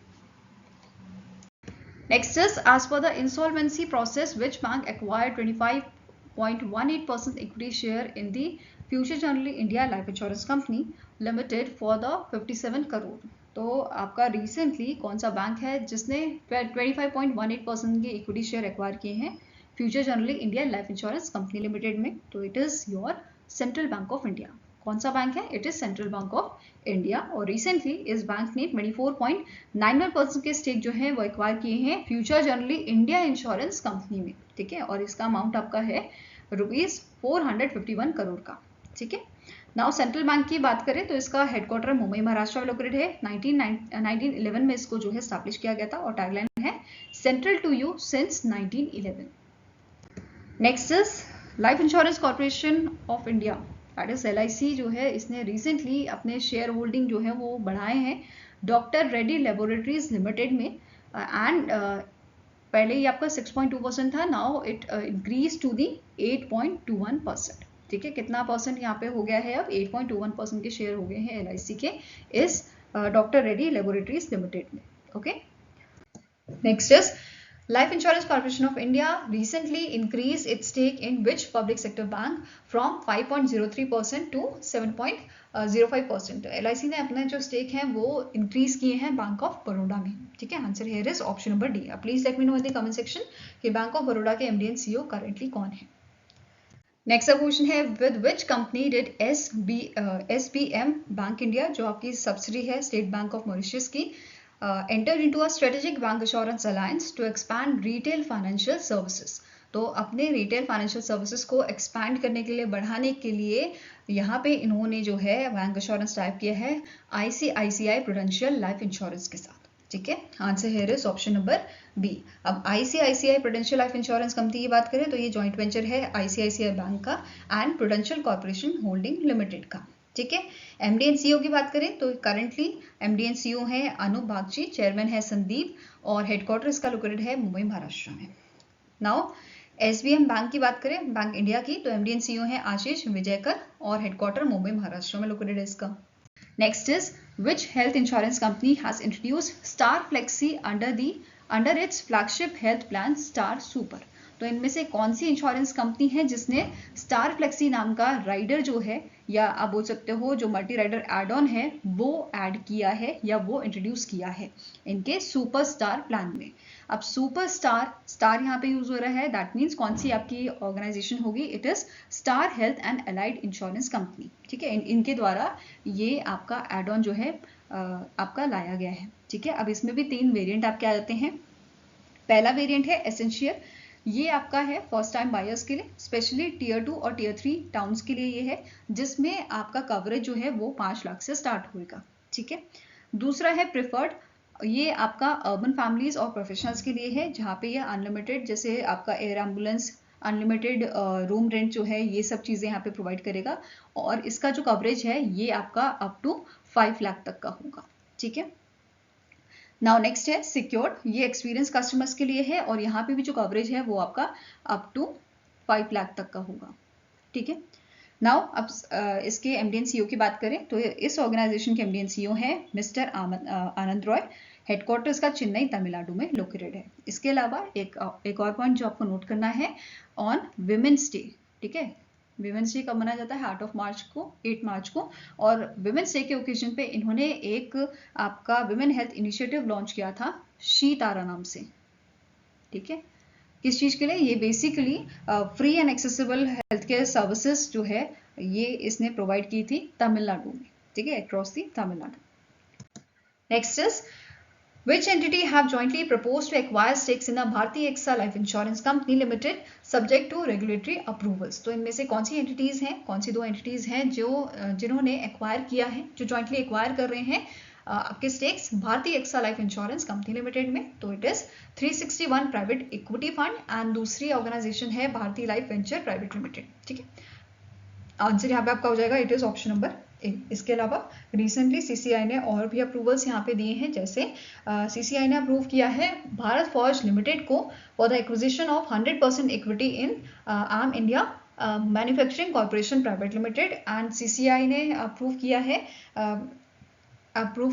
Next is, as per the insolvency process which bank acquired 25.18% equity share in the future Generali India life insurance company limited for the 57 crore. तो आपका रिसेंटली कौन सा बैंक है जिसने 25.18% के इक्विटी शेयर एक्वायर किए हैं future Generali India life insurance company limited में? तो it is your central bank of India. कौन सा बैंक है? It is central bank of India, और रिसेंटली इस बैंक ने 24.91% के स्टेक जो है वो एक्वायर किए हैं future Generali India insurance company में, ठीक है। और इसका अमाउंट आपका है ₹451 करोड़ का, ठीक है। नाउ सेंट्रल बैंक की बात करें तो इसका हेडक्वार्टर मुंबई महाराष्ट्र में लोकेटेड है। 1911 में इसको जो है स्टैब्लिश किया गया था, और टैगलाइन है central to you since 1911। Next is life insurance corporation of India, that is LIC जो है, इसने रिसेंटली अपने शेयर होल्डिंग जो है वो बढ़ाए हैं डॉक्टर रेड्डी लेबोरेटरीज लिमिटेड में, एंड पहले ही आपका 6.2% था, now it increase to the 8.21%, ठीक है। कितना परसेंट यहाँ पे हो गया है? अब 8.21% के शेयर हो गए हैं LIC के इस डॉक्टर रेड्डी लेबोरेटरीज लिमिटेड में, okay. Next is, life insurance corporation of India recently increased its stake in which public sector bank from 5.03% to 7.05%? LIC ने अपने जो स्टेक हैं वो इंक्रीज किए हैं बैंक ऑफ बड़ौदा में, ठीक है। Answer here is option number D. Please let me know in the comment section कि बैंक ऑफ बड़ौदा के एमडी एंड सीईओ करेंटली कौन है। नेक्स्ट क्वेश्चन है with which company did SBM bank India, जो आपकी सब्सिडी है स्टेट बैंक ऑफ मॉरिशस की, enter into a strategic bank insurance alliance to expand retail financial services. तो अपने रिटेल फाइनेंशियल सर्विसेज को एक्सपैंड करने के लिए, बढ़ाने के लिए यहाँ पे इन्होंने जो है बैंक इंश्योरेंस टाइप किया है ICICI प्रूडेंशियल लाइफ इंश्योरेंस के साथ। ठीक है, answer here is option number B. अब ICICI prudential life insurance company की बात करें तो ये जॉइंट वेंचर है ICICI बैंक का and prudential corporation holding limited का। ठीक है, MD एंड CEO की बात करें तो करंटली MD एंड CEO है अनूप बागची, चेयरमैन है संदीप, और हेडक्वार्टर इसका लोकेटेड है मुंबई महाराष्ट्र में। नाउ SBM बैंक की बात करें, बैंक इंडिया की, तो MD एंड CEO है आशीष विजयकर और हेडक्वार्टर मुंबई महाराष्ट्र में लोकेटेड है इसका। Next is which health insurance company has introduced Star Flexi under its flagship health plan Star Super? तो इनमें से कौन सी इंश्योरेंस कंपनी है जिसने स्टार फ्लेक्सी नाम का राइडर जो है, या आप बोल सकते हो जो मल्टी राइडर एड ऑन है, वो ऐड किया है या वो इंट्रोड्यूस किया है इनके सुपर स्टार प्लान में। अब सुपर स्टार यहाँ पे यूज हो रहा है, दैट मीन्स कौन सी आपकी ऑर्गेनाइजेशन होगी, it is star health and allied insurance company. ठीक है, इनके द्वारा ये आपका एड ऑन जो है आपका लाया गया है। ठीक है, अब इसमें भी 3 वेरिएंट आपके आ जाते हैं। पहला वेरिएंट है एसेंशियल, ये आपका है फर्स्ट टाइम बायर्स के लिए, स्पेशली टियर 2 और टियर 3 टाउन्स के लिए ये है, जिसमें आपका कवरेज जो है वो 5 लाख से स्टार्ट होएगा। ठीक है, दूसरा है प्रिफर्ड, ये आपका अर्बन फैमिलीज और प्रोफेशनल्स के लिए है, जहाँ पे ये अनलिमिटेड, जैसे आपका air ambulance, unlimited room rent जो है, ये सब चीज़ें यहाँ पे प्रोवाइड करेगा, और इसका जो कवरेज है ये आपका अप टू 5 लाख तक का होगा। ठीक है, नाउ नेक्स्ट है सिक्योर्ड, ये एक्सपीरियंस कस्टमर्स के लिए है, और यहाँ पे भी जो कवरेज है वो आपका अप टू 5 लाख तक का होगा। ठीक है, नाउ अब इसके MD एंड CEO की बात करें तो इस ऑर्गेनाइजेशन के MD एंड CEO है मिस्टर आनंद रॉय, हेडक्वार्टर इसका चेन्नई तमिलनाडु में लोकेटेड है। इसके अलावा एक और पॉइंट जो आपको नोट करना है, ऑन विमेंस डे, ठीक है, विमेंस डे कब मनाया जाता है, 8 मार्च को, 8 मार्च को, और विमेंस डे के ओकेजन पे इन्होंने एक आपका विमेन हेल्थ इनिशिएटिव लॉन्च किया था शी तारा नाम से। ठीक है, किस चीज़ के लिए, ये basically free and accessible health care services जो है ये इसने प्रोवाइड की थी तमिलनाडु में। ठीक है, across the Tamil Nadu. Next is which entity have jointly proposed to acquire stakes in the Bharti AXA Life Insurance Company Limited subject to regulatory approvals? तो इनमें से कौन सी एंटिटीज हैं, कौन सी 2 एंटिटीज हैं जो जिन्होंने एक्वायर किया है, जो जॉइंटली एक्वायर कर रहे हैं आपके stakes Bharti AXA life insurance company limited में? तो it is 361 private equity fund and दूसरी ऑर्गेनाइजेशन है Bharti life venture private limited. ठीक है, आंसर यहाँ पे आपका हो जाएगा, इट इज ऑप्शन नंबर ए। इसके अलावा रिसेंटली CCI ने और भी अप्रूवल्स यहाँ पे दिए हैं, जैसे CCI ने अप्रूव किया है भारत फॉर्ज लिमिटेड को for the acquisition of 100% equity in arm India manufacturing corporation private limited, and CCI ने अप्रूव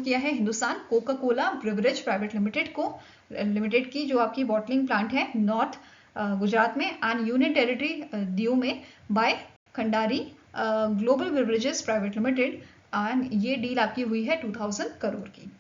किया है Hindustan Coca Cola beverage private limited की जो आपकी बॉटलिंग प्लांट है नॉर्थ गुजरात में, एंड यूनियन टेरिटरी दीव में by Kandhari global beverages private limited, and ये डील आपकी हुई है 2000 करोड़ की।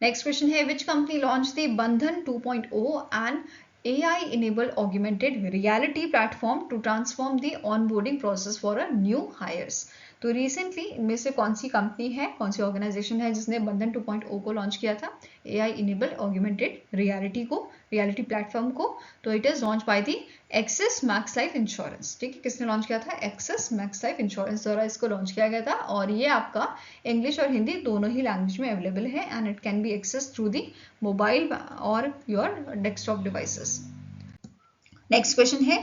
नेक्स्ट क्वेश्चन है विच कंपनी लॉन्च द बंधन 2.0 and AI enabled augmented reality platform to transform the onboarding process for a new hires? तो recently इनमें से कौन सी कंपनी है, कौन सी ऑर्गेनाइजेशन है जिसने बंधन 2.0 को लॉन्च किया था, AI enabled augmented reality platform को? तो it is launch by the axis Max Life insurance. ठीक है, किसने लॉन्च किया था, एक्सिस मैक्स लाइफ इंश्योरेंस द्वारा इसको लॉन्च किया गया था, और ये आपका इंग्लिश और हिंदी दोनों ही लैंग्वेज में अवेलेबल है, and it can be access through the mobile और your desktop devices. Next question है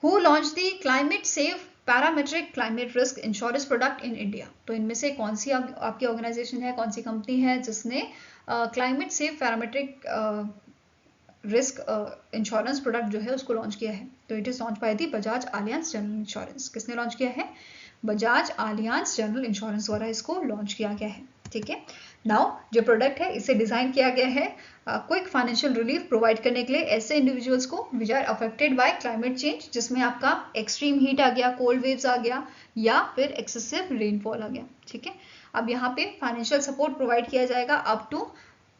who launch the climate safe parametric climate risk insurance product in India? तो इनमें से कौन सी आपकी ऑर्गेनाइजेशन है, कौन सी कंपनी है जिसने climate safe parametric risk insurance product जो है उसको लॉन्च किया है? तो it is launch by the Bajaj Allianz general insurance. किसने लॉन्च किया है, बजाज आलियांज जनरल इंश्योरेंस द्वारा इसको लॉन्च किया गया है। ठीक है, नाउ जो प्रोडक्ट है इसे डिजाइन किया गया है क्विक फाइनेंशियल रिलीफ प्रोवाइड करने के लिए ऐसे इंडिविजुअल्स को which are affected by climate change, जिसमें आपका एक्सट्रीम हीट आ गया, कोल्ड वेव्स आ गया, या फिर एक्सेसिव रेनफॉल आ गया। ठीक है, अब यहाँ पे फाइनेंशियल सपोर्ट प्रोवाइड किया जाएगा अप टू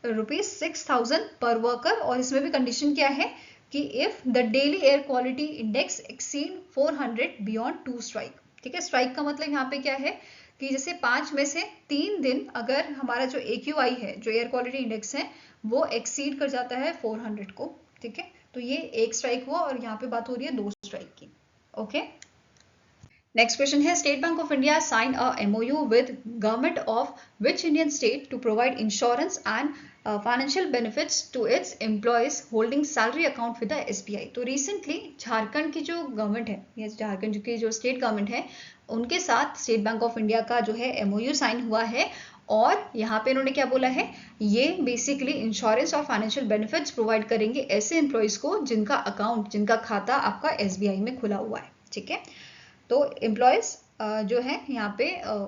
₹6,000 पर वर्कर, और इसमें भी कंडीशन क्या है, कि if the daily air quality index exceed 400 beyond 2 strike. ठीक है, स्ट्राइक का मतलब यहाँ पे क्या है कि जैसे 5 में से 3 दिन अगर हमारा जो AQI है, जो एयर क्वालिटी इंडेक्स है, वो एक्सीड कर जाता है 400 को। ठीक है, तो ये एक स्ट्राइक हुआ और यहाँ पे बात हो रही है 2 स्ट्राइक की। ओके, नेक्स्ट क्वेश्चन है state bank of India sign a MOU with government of which Indian state to provide insurance and financial benefits to its employees holding salary account with the SBI। तो recently Jharkhand की जो government है, या झारखंड की जो state government है, उनके साथ स्टेट बैंक ऑफ इंडिया का जो है MOU साइन हुआ है। और यहाँ पे इन्होंने क्या बोला है, ये बेसिकली इंश्योरेंस और फाइनेंशियल बेनिफिट्स प्रोवाइड करेंगे ऐसे एम्प्लॉयज को जिनका अकाउंट, जिनका खाता आपका SBI में खुला हुआ है। ठीक है, तो एम्प्लॉयज जो है यहाँ पे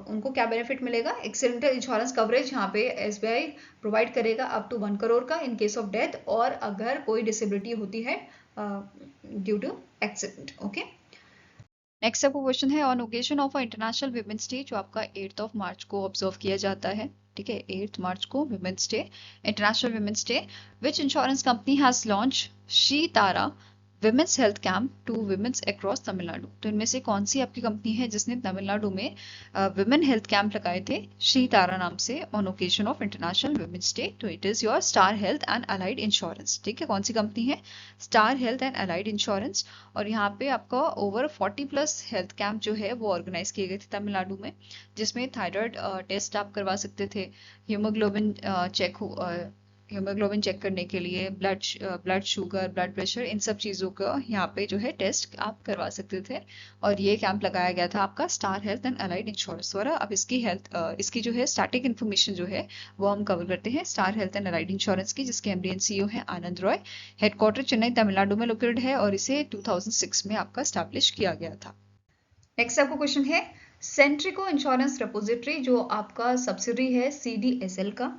उनको क्या बेनिफिट मिलेगा, एक्सीडेंटल इंश्योरेंस कवरेज यहाँ पे SBI प्रोवाइड करेगा अप टू 1 करोड़ का इन केस ऑफ डेथ, और अगर कोई डिसेबिलिटी होती है due to accident. Okay, next आपको क्वेश्चन है on occasion of international women's day, जो आपका 8 मार्च को ऑब्जर्व किया जाता है। ठीक है, 8 मार्च को women's day, international women's day, which insurance company has launch she Tara women's health camp two women's across Tamil Nadu. तो इनमें से कौन सी आपकी कंपनी है जिसने तमिलनाडु में विमेन हेल्थ कैंप लगाए थे श्री तारा नाम से on occasion of international women's day? तो it is your star health and allied insurance. ठीक है, कौन सी कंपनी है? Star health and allied insurance. और यहाँ पे आपका ओवर 40+ हेल्थ कैंप जो है वो ऑर्गेनाइज किए गए थे तमिलनाडु में, जिसमें थायराइड टेस्ट आप करवा सकते थे, हीमोग्लोबिन हीमोग्लोबिन चेक करने के लिए, ब्लड शुगर, ब्लड प्रेशर, इन सब चीज़ों का यहाँ पे जो है टेस्ट आप करवा सकते थे। और ये कैंप लगाया गया था आपका star health and allied insurance द्वारा। अब इसकी जो है स्टैटिक इन्फॉर्मेशन जो है वो हम कवर करते हैं star health and allied insurance की, जिसके MD and CEO है आनंद रॉय। हेडक्वार्टर चेन्नई तमिलनाडु में लोकेटेड है और इसे 2006 में आपका स्टैब्लिश किया गया था। नेक्स्ट आपको क्वेश्चन है सेंट्रिको इंश्योरेंस रेपोजिटरी, जो आपका सब्सिडरी है CDSL का।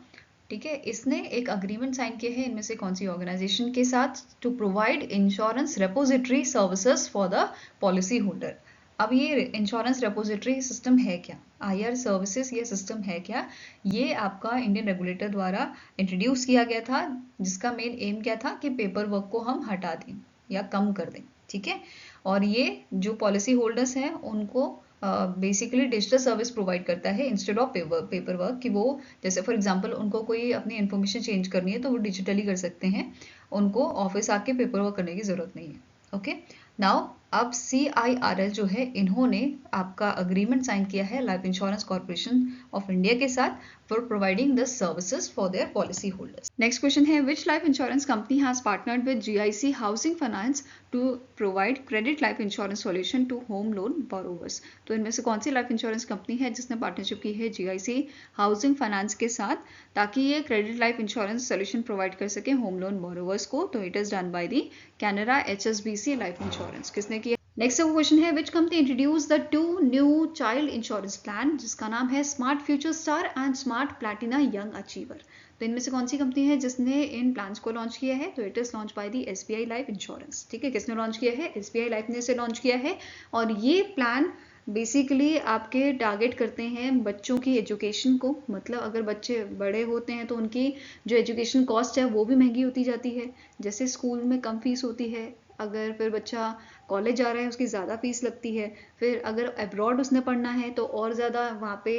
ठीक है, इसने एक अग्रीमेंट साइन किया है इनमें से कौन सी ऑर्गेनाइजेशन के साथ, to provide insurance repository services for the policy holder. अब ये इंश्योरेंस रेपोजिटरी सिस्टम है क्या, IR सर्विसेज ये सिस्टम है क्या? ये आपका इंडियन रेगुलेटर द्वारा इंट्रोड्यूस किया गया था, जिसका मेन एम क्या था कि पेपर वर्क को हम हटा दें या कम कर दें। ठीक है, और ये जो पॉलिसी होल्डर्स हैं उनको बेसिकली डिजिटल सर्विस प्रोवाइड करता है इंस्टेड ऑफ पेपर वर्क, कि वो जैसे फॉर एग्जांपल उनको कोई अपनी इन्फॉर्मेशन चेंज करनी है तो वो डिजिटली कर सकते हैं, उनको ऑफिस आके पेपर वर्क करने की ज़रूरत नहीं है। ओके, नाउ अब CIRL जो है इन्होंने आपका अग्रीमेंट साइन किया है life insurance corporation of India के साथ for providing the services for their policy holders. Next question है which life insurance company has partnered with GIC housing finance to provide credit life insurance solution to home loan borrowers. तो इनमें से कौन सी life insurance company है जिसने partnership की है GIC housing finance के साथ, ताकि ये credit life insurance solution provide कर सके होम लोन बोरोवर्स को? तो it is done by the Canara HSBC life insurance. किसने किया? नेक्स्ट क्वेश्चन है which company introduce the 2 new child insurance plan, जिसका नाम है smart future star and smart Platina young achiever. तो इनमें से कौन सी कंपनी है जिसने इन प्लान्स को लॉन्च किया है? तो it is launch by the SBI life insurance. ठीक है, किसने लॉन्च किया है? SBI लाइफ ने इसे लॉन्च किया है। और ये प्लान बेसिकली आपके टारगेट करते हैं बच्चों की एजुकेशन को, मतलब अगर बच्चे बड़े होते हैं तो उनकी जो एजुकेशन कॉस्ट है वो भी महंगी होती जाती है, जैसे स्कूल में कम फीस होती है, अगर फिर बच्चा कॉलेज जा रहा है उसकी ज़्यादा फीस लगती है, फिर अगर अब्रॉड उसने पढ़ना है तो और ज़्यादा वहाँ पे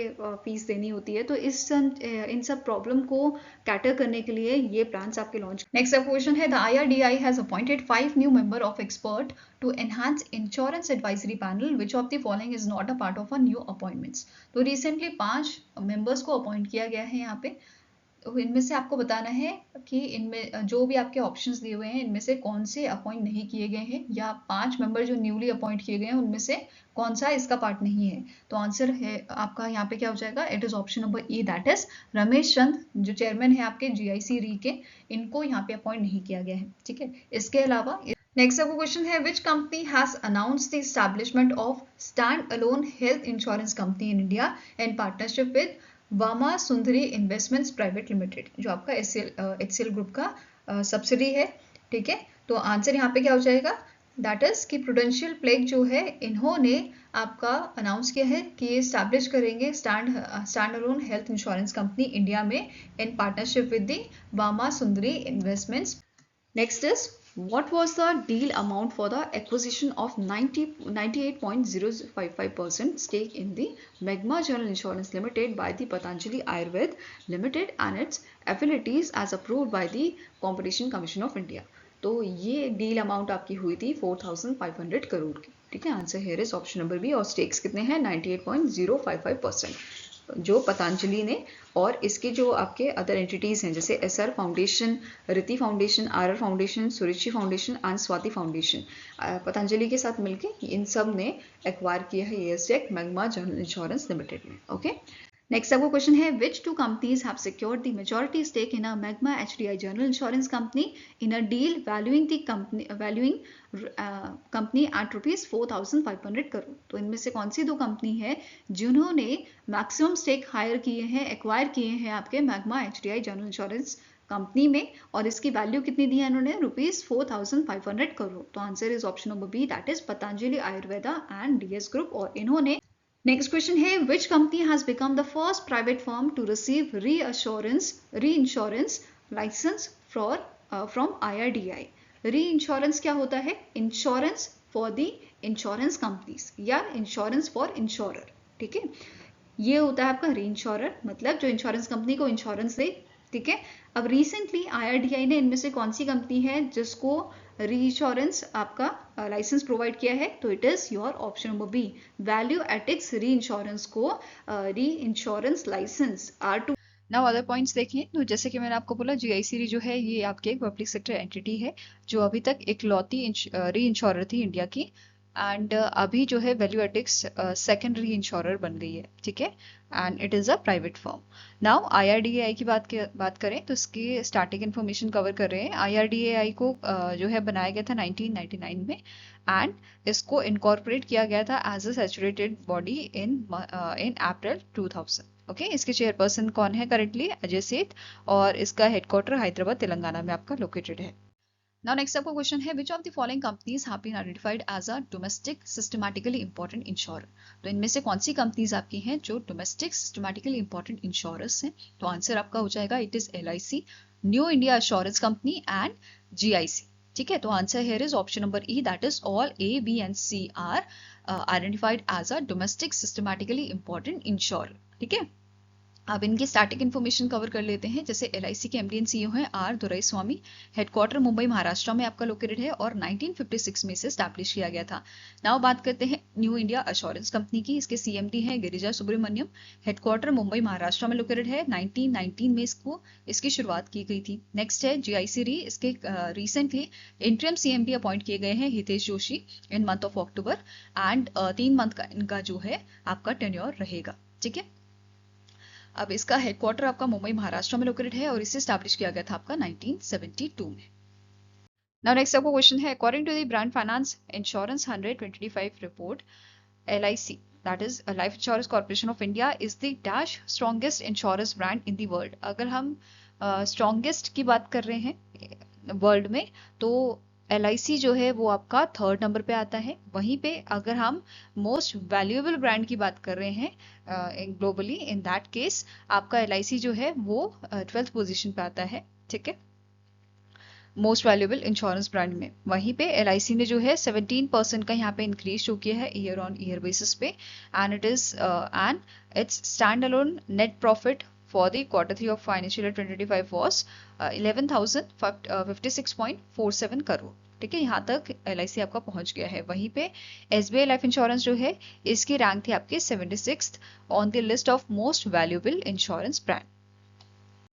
फीस देनी होती है। तो इन सब प्रॉब्लम को कैटर करने के लिए ये प्लान्स आपके लॉन्च। नेक्स्ट क्वेश्चन है the IRDAI has appointed 5 new member of expert to enhance insurance advisory panel, which of the following is not a part of a new appointments? तो recently 5 members को appoint किया गया है यहाँ पे। तो इनमें से आपको बताना है कि इनमें जो भी आपके ऑप्शंस दिए हुए हैं इनमें से कौन से अपॉइंट नहीं किए गए हैं, या 5 मेंबर जो न्यूली अपॉइंट किए गए हैं उनमें से कौन सा इसका पार्ट नहीं है। तो आंसर है आपका यहाँ पे क्या हो जाएगा? It is option number E, that is Ramesh Chand, जो चेयरमैन है आपके GIC री के, इनको यहाँ पे अपॉइंट नहीं किया गया है। ठीक है, इसके अलावा नेक्स्ट आपको क्वेश्चन है which company has announced the establishment of stand alone health insurance company in India in partnership with Vama Sundari investments private limited, जो आपका HCL ग्रुप का सब्सिडी है। ठीक है, तो आंसर यहाँ पे क्या हो जाएगा? दैट इज कि प्रूडेंशियल प्लेग जो है इन्होंने आपका अनाउंस किया है कि ये स्टैब्लिश करेंगे stand alone health insurance company India में इन partnership with the वामा Sundari investments. Next is What was the deal amount for the acquisition of 98.055% stake in the Magma General Insurance Limited by the Patanjali Ayurved Limited and its affiliates as approved by the Competition Commission of India? तो ये deal amount आपकी हुई थी 4,500 करोड़ की. ठीक है, answer here is option number B. और stakes कितने हैं? 98.055% जो पतंजलि ने, और इसके जो आपके अदर एंटिटीज हैं जैसे एसआर फाउंडेशन, रिति foundation, RR foundation, Suruchi foundation and Swati foundation, Patanjali के साथ मिलके इन सब ने एक्वायर किया है ये stake Magma general insurance limited में. ओके, नेक्स्ट आपको क्वेश्चन है, which two companies have secured the majority stake in a Magma HDI general insurance company in a deal valuing the company at ₹4,500 crore. तो इनमें से कौन सी दो कंपनी है जिन्होंने मैक्सिमम स्टेक हायर किए हैं, एक्वायर किए हैं आपके magma HDI general insurance company में, और इसकी वैल्यू कितनी दी है इन्होंने? ₹4,500 करोड़. तो answer is option number B, that is Patanjali Ayurveda and DS group. और इन्होंने, नेक्स्ट क्वेश्चन है, which company has become the first private firm to receive reinsurance license from IRDAI. Re insurance क्या होता है? Insurance for the insurance companies या insurance for insurer. ठीक है, ये होता है आपका री इंश्योरर, मतलब जो इंश्योरेंस कंपनी को इंश्योरेंस दे. ठीक है, अब रिसेंटली IRDAI ने इनमें से कौन सी कंपनी है जिसको री इंश्योरेंस आपका लाइसेंस प्रोवाइड किया है? तो it is your option number B, ValueAttics re insurance को re insurance license R2. Now other points देखिए, तो जैसे कि मैंने आपको बोला, GIC जो है ये आपके एक पब्लिक सेक्टर एंटिटी है जो अभी तक इकलौती री इंश्योरर थी इंडिया की, एंड अभी जो है वैल्यू एटिक्स सेकेंडरी इंश्योरर बन गई है. ठीक है, and it is a private firm. Now IRDAI की बात करें तो इसकी स्टार्टिंग इन्फॉर्मेशन कवर कर रहे हैं. IRDAI को जो है बनाया गया था 1999 में, एंड इसको इनकॉर्पोरेट किया गया था as a saturated body in April 2000. Okay, इसके चेयरपर्सन कौन है करेंटली? अजय सेठ, और इसका हेडक्वार्टर हैदराबाद तेलंगाना में आपका लोकेटेड है. Now next आपका क्वेश्चन है, which of the following companies have been identified as a domestic systematically important insurer? तो इनमें से कौन सी कंपनीज आपकी हैं जो डोमेस्टिक सिस्टमैटिकली इंपॉर्टेंट इंश्योरर्स हैं? तो आंसर आपका हो जाएगा, it is LIC, new India assurance company and GIC. ठीक है, तो answer here is option number E, that is all A, B and C are identified as a domestic systematically important insurer. ठीक है, अब इनकी स्टैटिक इन्फॉर्मेशन कवर कर लेते हैं. जैसे LIC के MD एंड CEO हैं R दोराईस्वामी, हेडक्वार्टर मुंबई महाराष्ट्र में आपका लोकेटेड है और 1956 में इसे स्टैब्लिश किया गया था. नाउ बात करते हैं न्यू इंडिया एश्योरेंस कंपनी की. इसके CMD हैं गिरिजा सुब्रमण्यम, हेडक्वार्टर मुंबई महाराष्ट्र में लोकेटेड है. 1919 में इसकी शुरुआत की गई थी. नेक्स्ट है GIC री, इसके रिसेंटली इंटरिम CMD अपॉइंट किए गए हैं हितेश जोशी इन month of October, and 3 month का इनका जो है आपका टेन्योर रहेगा. ठीक है, अब इसका हेडक्वार्टर आपका मुंबई महाराष्ट्र में लोकेटेड है और इसे स्टैब्लिश किया गया था आपका 1972 में. नाउ नेक्स्ट आपको क्वेश्चन है, according to the brand finance insurance 100/2025 report, LIC that is life insurance corporation of India is the dash strongest insurance brand in the world. अगर हम स्ट्रॉन्गेस्ट की बात कर रहे हैं वर्ल्ड में, तो LIC जो है वो आपका 3rd नंबर पे आता है. वहीं पे अगर हम मोस्ट वैल्यूएबल ब्रांड की बात कर रहे हैं ग्लोबली, इन दैट केस आपका LIC जो है वो 12th पोजीशन पे आता है. ठीक है, मोस्ट वैल्यूएबल इंश्योरेंस ब्रांड में. वहीं पे LIC ने जो है 17% का यहाँ पे इंक्रीज शो किया है ईयर ऑन ईयर बेसिस पे, and it's stand alone net profit for the Q3 of financial year 2025 was 11,056.47 crore. ठीक है, यहाँ तक LIC आपका पहुंच गया है. वहीं पे SBI लाइफ इंश्योरेंस जो है इसकी रैंक थी आपके 76th on the list of most valuable insurance brand.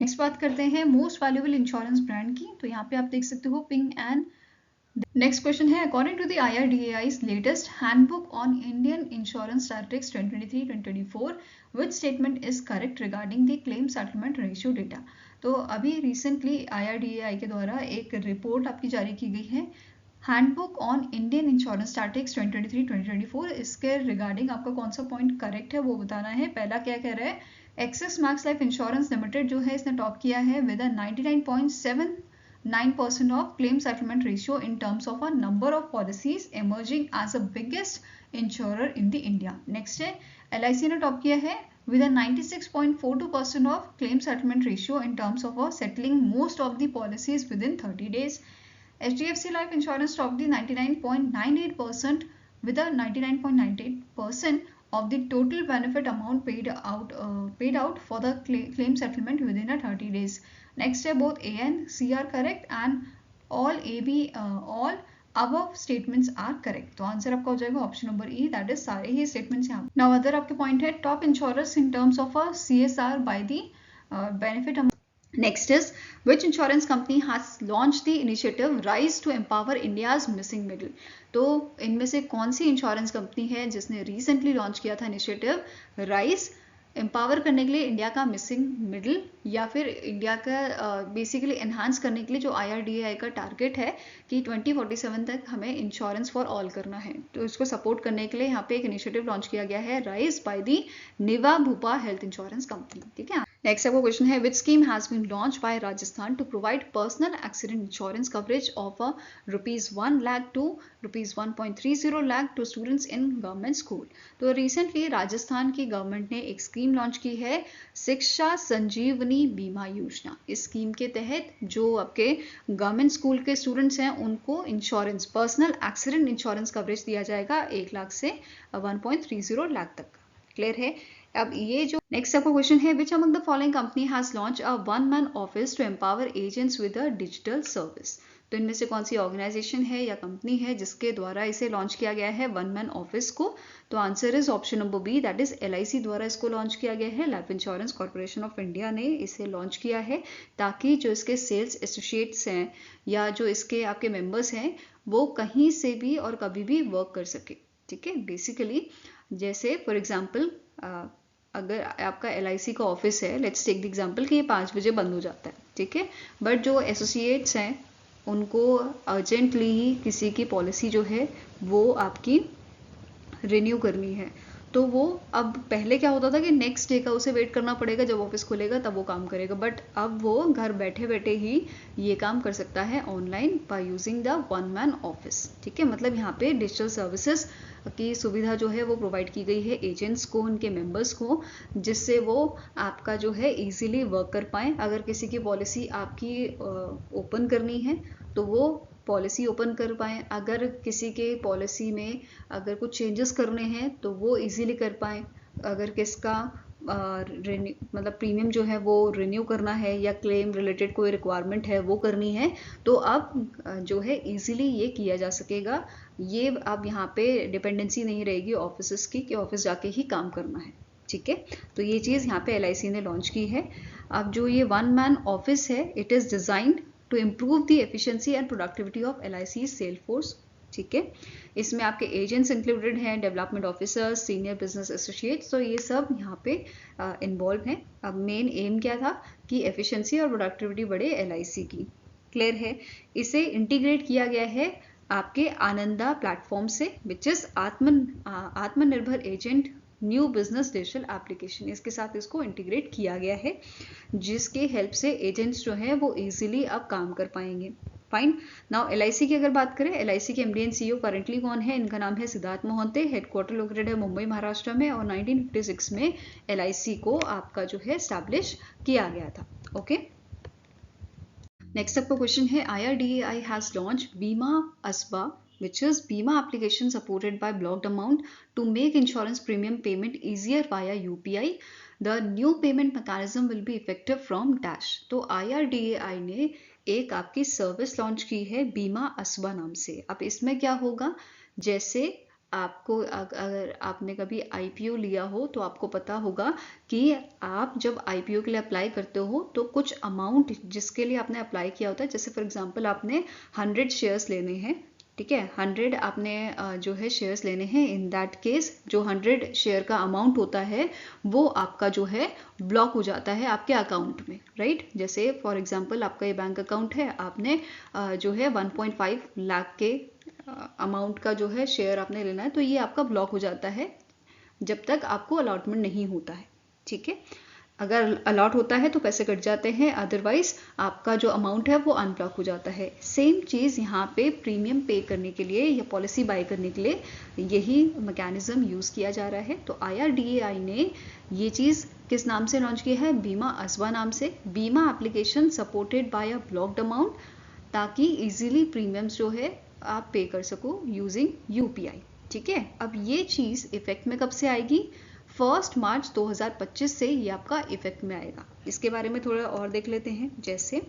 Next बात करते हैं मोस्ट वैल्यूएबल इंश्योरेंस ब्रांड की. तो यहाँ पे आप देख सकते हो पिंग एंड. नेक्स्ट क्वेश्चन है, according to the IRDAI's latest handbook on Indian insurance statistics 2023-2024, which statement is correct regarding the claim settlement ratio data? तो अभी रिसेंटली IRDAI के द्वारा एक रिपोर्ट आपकी जारी की गई है, handbook on Indian insurance statistics 2023-2024. इसके रिगार्डिंग आपका कौन सा पॉइंट करेक्ट है वो बताना है. पहला क्या कह रहा है, axis Max Life insurance limited जो है इसने टॉप किया है with 99.79% of claim settlement ratio in terms of a number of policies, emerging as the biggest insurer in the India. Next है LIC ने टॉप किया है with a 96.42% of claim settlement ratio in terms of settling most of the policies within 30 days. HDFC Life Insurance topped the 99.98% with a 99.98% of the total benefit amount paid out for the claim settlement within a 30 days. Next है, both A and C are correct and all all above statements are correct. तो answer आपका हो जाएगा option number E, that is सारे ही statements यहाँ. Now other आपके point है top insurance in terms of a CSR by the benefit amount. Next is, which insurance company has launched the initiative Rise to Empower India's Missing Middle? तो इनमें से कौन सी insurance company है जिसने recently launch किया था initiative rise empower करने के लिए इंडिया का मिसिंग मिडिल, या फिर इंडिया का बेसिकली एनहांस करने के लिए जो IRDAI का टारगेट है कि 2047 तक हमें इंश्योरेंस फॉर ऑल करना है. तो इसको सपोर्ट करने के लिए यहाँ पे एक इनिशिएटिव लॉन्च किया गया है rise by the Niva Bupa health insurance company. ठीक है. नेक्स्ट आपका क्वेश्चन है, which scheme has been launch by Rajasthan to provide personal accident insurance coverage of ₹1 lakh to ₹1.30 lakh to students in government school. तो रिसेंटली राजस्थान की government ने एक स्कीम लॉन्च की है, शिक्षा संजीवनी बीमा योजना. इस स्कीम के तहत जो आपके गवर्नमेंट स्कूल के स्टूडेंट्स हैं उनको insurance, personal accident insurance coverage दिया जाएगा 1 लाख से 1.30 लाख तक. क्लियर है. अब ये जो नेक्स्ट आपका क्वेश्चन है, which among the following company has launch a one man office to empower agents with a digital service. तो इनमें से कौन सी ऑर्गेनाइजेशन है या कंपनी है जिसके द्वारा इसे लॉन्च किया गया है वन मैन ऑफिस को? तो answer is option number B, that is LIC द्वारा इसको लॉन्च किया गया है. Life insurance corporation of India ने इसे लॉन्च किया है ताकि जो इसके सेल्स एसोसिएट्स हैं या जो इसके आपके मेंबर्स हैं वो कहीं से भी और कभी भी वर्क कर सके. ठीक है. बेसिकली जैसे फॉर एग्जाम्पल अगर आपका LIC का ऑफिस है, लेट्स टेक द एग्जांपल कि ये 5 बजे बंद हो जाता है. ठीक है. बट जो एसोसिएट्स हैं उनको अर्जेंटली ही किसी की पॉलिसी जो है वो आपकी रिन्यू करनी है, तो वो अब पहले क्या होता था कि नेक्स्ट डे का उसे वेट करना पड़ेगा, जब ऑफिस खुलेगा तब वो काम करेगा. बट अब वो घर बैठे बैठे ही ये काम कर सकता है online by using the one man office. ठीक है. मतलब यहाँ पे डिजिटल सर्विसेज की सुविधा जो है वो प्रोवाइड की गई है एजेंट्स को, उनके मेंबर्स को, जिससे वो आपका जो है इजीली वर्क कर पाएँ. अगर किसी की पॉलिसी आपकी ओपन करनी है तो वो पॉलिसी ओपन कर पाएँ. अगर किसी के पॉलिसी में अगर कुछ चेंजेस करने हैं तो वो इजीली कर पाएँ. अगर किसका मतलब प्रीमियम जो है वो रिन्यू करना है या क्लेम रिलेटेड कोई रिक्वायरमेंट है वो करनी है, तो अब जो है इजीली ये किया जा सकेगा. ये अब यहाँ पे डिपेंडेंसी नहीं रहेगी ऑफिस की कि ऑफिस जाके ही काम करना है. ठीक है. तो ये चीज़ यहाँ पे LIC ने लॉन्च की है. अब जो ये वन मैन ऑफिस है, it is designed to improve the efficiency and productivity of LIC sales force. ठीक है. इसमें आपके एजेंट्स इंक्लूडेड हैं, development officers, senior business associates, तो ये सब यहाँ पे इन्वॉल्व हैं. अब मेन एम क्या था कि एफिशिएंसी और प्रोडक्टिविटी बढ़े LIC की. क्लियर है. इसे इंटीग्रेट किया गया है आपके आनंदा प्लेटफॉर्म से, विच इज आत्मनिर्भर agent new business digital application. इसके साथ इसको इंटीग्रेट किया गया है जिसके हेल्प से एजेंट्स जो है वो इजीली अब काम कर पाएंगे. फाइन. नाउ LIC की अगर बात करें, LIC के MD एंड CEO करंटली कौन है? इनका नाम है सिद्धार्थ मोहंते. हेडक्वार्टर लोकेटेड है मुंबई महाराष्ट्र में और 1956 में LIC को आपका जो है एस्टैब्लिश किया गया था. ओके. नेक्स्ट आपका क्वेश्चन है, IRDAI हैज लॉन्च बीमा असबा which is Bima application supported by blocked amount to make insurance premium payment easier via UPI. The new payment mechanism will be effective from dash. तो IRDAI ने एक आपकी service launch की है बीमा असबा नाम से. अब इसमें क्या होगा, जैसे आपको अगर आपने कभी IPO लिया हो तो आपको पता होगा कि आप जब IPO के लिए अप्लाई करते हो तो कुछ अमाउंट जिसके लिए आपने अप्लाई किया होता है, जैसे फॉर एग्जांपल आपने 100 शेयर्स लेने हैं. ठीक है. 100 आपने जो है शेयर्स लेने हैं. इन दैट केस जो 100 शेयर का अमाउंट होता है वो आपका जो है ब्लॉक हो जाता है आपके अकाउंट में. राइट. जैसे फॉर एग्जांपल आपका ये बैंक अकाउंट है, आपने जो है 1.5 लाख के अमाउंट का जो है शेयर आपने लेना है, तो ये आपका ब्लॉक हो जाता है जब तक आपको अलॉटमेंट नहीं होता है. ठीक है. अगर अलॉट होता है तो पैसे कट जाते हैं, अदरवाइज आपका जो अमाउंट है वो अनब्लॉक हो जाता है. सेम चीज़ यहाँ पे प्रीमियम पे करने के लिए या पॉलिसी बाय करने के लिए यही मैकेनिज्म यूज़ किया जा रहा है. तो IRDAI ने ये चीज़ किस नाम से लॉन्च की है? बीमा असबा नाम से. बीमा एप्लीकेशन सपोर्टेड बाय अ ब्लॉक्ड अमाउंट ताकि इजीली प्रीमियम्स जो है आप पे कर सको यूजिंग यूपीआई। ठीक है, अब ये चीज़ इफेक्ट में कब से आएगी? 1 मार्च 2025 से ये आपका इफेक्ट में आएगा। इसके बारे में थोड़ा और देख लेते हैं। जैसे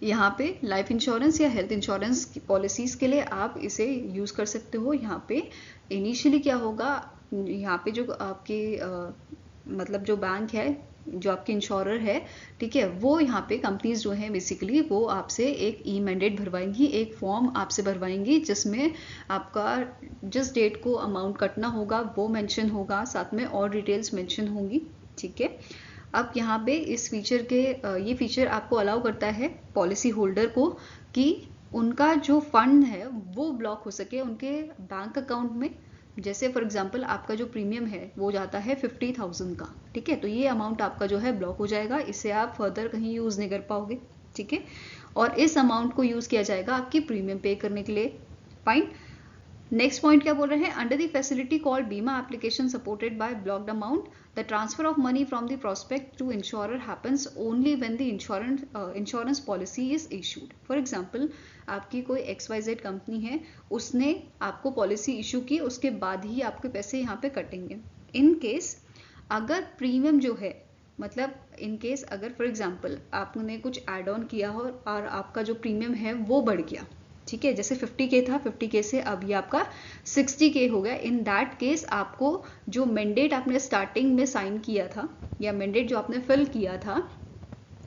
यहाँ पे लाइफ इंश्योरेंस या हेल्थ इंश्योरेंस की पॉलिसीज़ के लिए आप इसे यूज़ कर सकते हो। यहाँ पे इनिशियली क्या होगा, यहाँ पे जो आपके मतलब जो बैंक है, जो आपके इंश्योरर है, ठीक है, वो यहाँ पे कंपनीज जो हैं बेसिकली वो आपसे एक ई मैंडेट भरवाएंगी, एक फॉर्म आपसे भरवाएंगी जिसमें आपका जिस डेट को अमाउंट कटना होगा वो मेंशन होगा, साथ में और डिटेल्स मेंशन होंगी। ठीक है, अब यहाँ पे इस फीचर के ये फीचर आपको अलाउ करता है पॉलिसी होल्डर को कि उनका जो फंड है वो ब्लॉक हो सके उनके बैंक अकाउंट में। जैसे फॉर एग्जांपल आपका जो प्रीमियम है वो जाता है 50,000 का, ठीक है, तो ये अमाउंट आपका जो है ब्लॉक हो जाएगा, इसे आप फर्दर कहीं यूज़ नहीं कर पाओगे। ठीक है, और इस अमाउंट को यूज़ किया जाएगा आपकी प्रीमियम पे करने के लिए। फाइन, नेक्स्ट पॉइंट क्या बोल रहे हैं? Under the facility called Bima application supported by blocked amount, the transfer of money from the prospect to insurer happens only when the insurance policy is issued. For example आपकी कोई XYZ company है, उसने आपको policy issue की, उसके बाद ही आपके पैसे यहाँ पे कटेंगे। इन केस अगर प्रीमियम जो है, मतलब इन केस अगर फॉर एग्जांपल आपने कुछ एड ऑन किया हो और आपका जो प्रीमियम है वो बढ़ गया, ठीक है, जैसे 50K था, 50K से अब ये आपका 60K हो गया। इन दैट केस आपको जो मैंडेट आपने स्टार्टिंग में साइन किया था या मैंडेट जो आपने फिल किया था,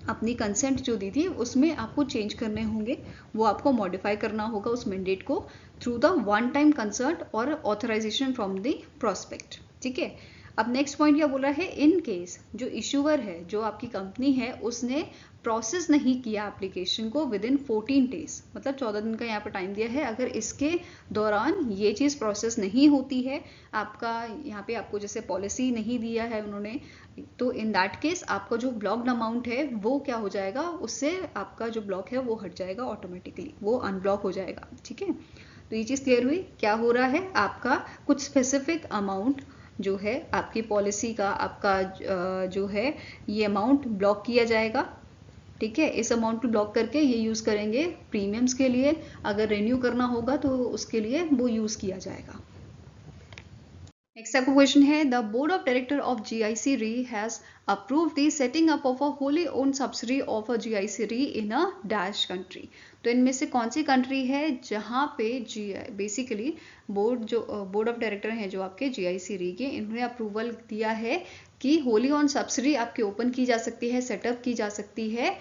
अपनी कंसेंट जो दी थी उसमें आपको चेंज करने होंगे, वो आपको मॉडिफाई करना होगा उस मैंडेट को through the one time concert और ऑथराइजेशन फ्रॉम द प्रोस्पेक्ट। ठीक है, अब नेक्स्ट पॉइंट क्या बोल रहा है? इन केस जो इशूअर है, जो आपकी कंपनी है, उसने प्रोसेस नहीं किया एप्लीकेशन को विद इन 14 डेज, मतलब 14 दिन का यहाँ पर टाइम दिया है, अगर इसके दौरान ये चीज़ प्रोसेस नहीं होती है, आपका यहाँ पे आपको जैसे पॉलिसी नहीं दिया है उन्होंने, तो इन दैट केस आपका जो ब्लॉक्ड अमाउंट है वो क्या हो जाएगा, उससे आपका जो ब्लॉक है वो हट जाएगा ऑटोमेटिकली, वो अनब्लॉक हो जाएगा। ठीक है, तो ये चीज़ क्लियर हुई? क्या हो रहा है, आपका कुछ स्पेसिफिक अमाउंट जो है आपकी पॉलिसी का, आपका जो है ये अमाउंट ब्लॉक किया जाएगा। ठीक है, इस अमाउंट को ब्लॉक करके ये यूज़ करेंगे प्रीमियम्स के लिए, अगर रिन्यू करना होगा तो उसके लिए वो यूज़ किया जाएगा। नेक्स्ट आपका क्वेश्चन है, the board of director of GIC Re has approve the setting up of a Holi own subsidy of a GIC Re in a dash country. तो इनमें से कौन सी कंट्री है जहाँ पे बेसिकली बोर्ड ऑफ डायरेक्टर हैं जो आपके GIC Re के, इन्होंने अप्रूवल दिया है कि होली ऑन सब्सिडी आपकी ओपन की जा सकती है, सेटअप की जा सकती है।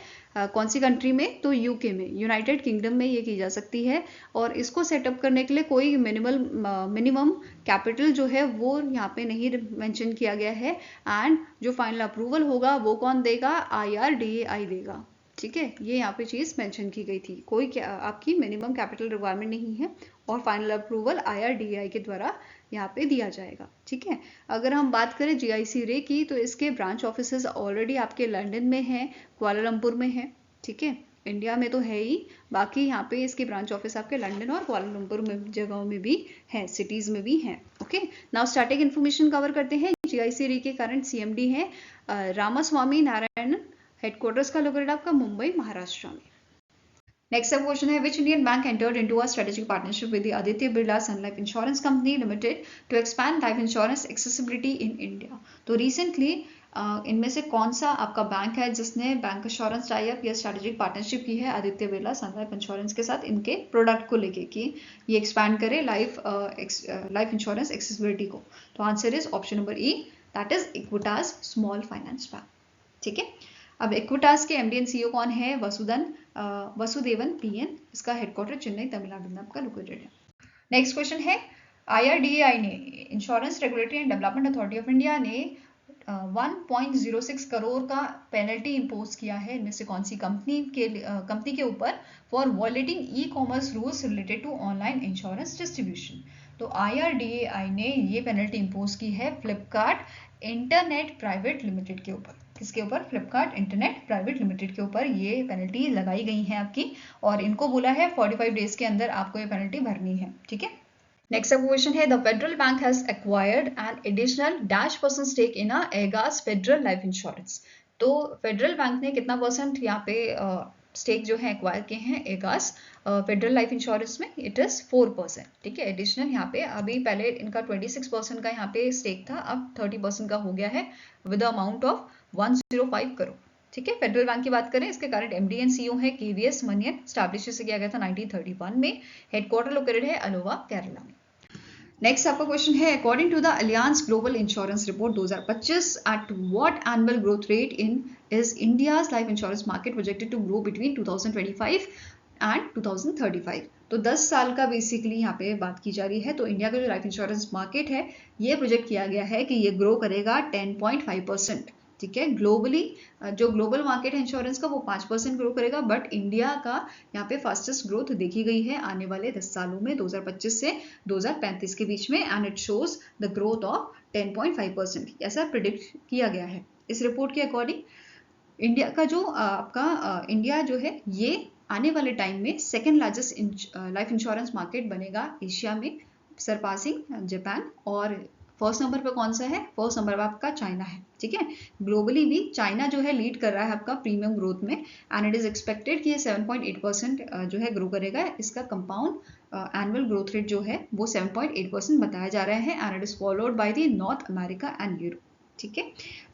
कौन सी कंट्री में? तो यूके में, यूनाइटेड किंगडम में ये की जा सकती है। और इसको सेटअप करने के लिए कोई मिनिमम कैपिटल जो है वो यहाँ पे नहीं मेंशन किया गया है, एंड जो फाइनल अप्रूवल होगा वो कौन देगा? IRDAI देगा। ठीक है, ये यहाँ पे चीज़ मेंशन की गई थी, कोई आपकी मिनिमम कैपिटल रिक्वायरमेंट नहीं है और फाइनल अप्रूवल IRDAI के द्वारा यहाँ पे दिया जाएगा। ठीक है, अगर हम बात करें GIC Re की, तो इसके ब्रांच ऑफिसेज ऑलरेडी आपके लंदन में हैं, कुआलालंपुर में है। ठीक है, इंडिया में तो है ही, बाकी यहाँ पे इसके ब्रांच ऑफिस आपके लंदन और कुआलालंपुर में जगहों में भी है, सिटीज में भी हैं। Okay, now static information cover करते हैं। GIC Re के करंट CMD हैं रामास्वामी नारायणन, हेडक्वार्टर्स का लोकेटेड आपका मुंबई महाराष्ट्र में। नेक्स्ट सब क्वेश्चन है, which Indian bank entered into a strategic partnership with the Aditya Birla sun life insurance company limited to expand life insurance accessibility in India. तो recently इनमें से कौन सा आपका बैंक है जिसने बैंक इंश्योरेंस टाई अप या स्ट्रेटेजिक पार्टनरशिप की है Aditya Birla sun life insurance के साथ, इनके प्रोडक्ट को लेके कि ये एक्सपैंड करे लाइफ इंश्योरेंस एक्सेसिबिलिटी को? तो answer is option number E, that is Equitas small finance bank. ठीक है, अब इक्विटास के MD एंड CEO कौन है? वसुदेवन PN, इसका हेडक्वार्टर चेन्नई तमिलनाडु में आपका लोकेटेड है। नेक्स्ट क्वेश्चन है, IRDAI ने, insurance regulatory and development authority of India ने 1.06 करोड़ का पेनल्टी इम्पोज किया है, इनमें से कौन सी कंपनी के ऊपर? For violating e-commerce rules related to online insurance distribution. तो IRDAI ने ये पेनल्टी इम्पोज की है फ्लिपकार्ट इंटरनेट प्राइवेट लिमिटेड के ऊपर। किसके ऊपर? फ्लिपकार्ट इंटरनेट प्राइवेट लिमिटेड के ऊपर ये पेनल्टी लगाई गई है आपकी, और इनको बोला है 45 डेज के अंदर आपको ये पेनल्टी भरनी है। ठीक है, नेक्स्ट क्वेश्चन है, the federal bank has acquired an additional -% stake in Ageas federal life insurance. तो फेडरल बैंक ने कितना परसेंट यहाँ पे स्टेक जो है एक्वायर किए हैं एगास फेडरल लाइफ इंश्योरेंस में, इट इज 4%। ठीक है, एडिशनल यहाँ पे अभी पहले इनका 26% का यहाँ पे स्टेक था, अब 30% का हो गया है विद अमाउंट ऑफ 105 करोड़। ठीक है, फेडरल बैंक की बात करें, इसके करंट एमडी एंड सीईओ है केवीएस मनियन, स्टैब्लिश इसे किया गया था 1931 में, हेडक्वार्टर लोकेटेड है अलोवा केरला में। नेक्स्ट आपका क्वेश्चन है, according to the Allianz global insurance report 2025 at what annual growth rate is India's life insurance market projected to grow between 2025 and 2035। तो 10 साल का बेसिकली यहाँ पे बात की जा रही है। तो इंडिया का जो लाइफ इंश्योरेंस मार्केट है ये प्रोजेक्ट किया गया है कि ये ग्रो करेगा 10.5%। ठीक है, ग्लोबली जो ग्लोबल मार्केट है इंश्योरेंस का वो 5% ग्रो करेगा, बट इंडिया का यहाँ पे फास्टेस्ट ग्रोथ देखी गई है आने वाले 10 सालों में 2025 से 2035 के बीच में, and it shows the growth of 10.5%, ऐसा प्रिडिक्ट किया गया है इस रिपोर्ट के अकॉर्डिंग। इंडिया का जो आपका इंडिया जो है ये आने वाले टाइम में second largest life insurance market बनेगा एशिया में, सरपासिंग जापान। और फर्स्ट नंबर पे कौन सा है? फर्स्ट नंबर पर आपका चाइना है। ठीक है, ग्लोबली भी चाइना जो है लीड कर रहा है आपका प्रीमियम ग्रोथ में, एंड इट इज एक्सपेक्टेड कि ये 7.8% जो है ग्रो करेगा। इसका कंपाउंड एनुअल ग्रोथ रेट जो है वो 7.8% बताया जा रहा है, and it is followed by the north America and Europe. ठीक है,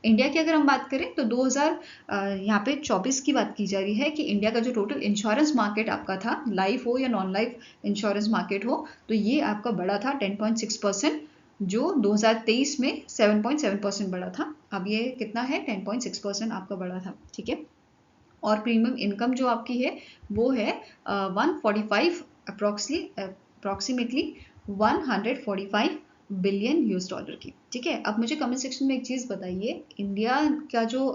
इंडिया की अगर हम बात करें तो 2000 पे 24 की बात की जा रही है कि इंडिया का जो टोटल इंश्योरेंस मार्केट आपका था, लाइफ हो या नॉन लाइफ इंश्योरेंस मार्केट हो, तो ये आपका बड़ा था 10.6%, जो 2023 में 7.7% बढ़ा था। अब ये कितना है? 10.6% आपका बढ़ा था। ठीक है, और प्रीमियम इनकम जो आपकी है वो है 145 अप्रोक्सीमेटली 145 बिलियन यूएस डॉलर की। ठीक है, अब मुझे कमेंट सेक्शन में एक चीज़ बताइए, इंडिया का जो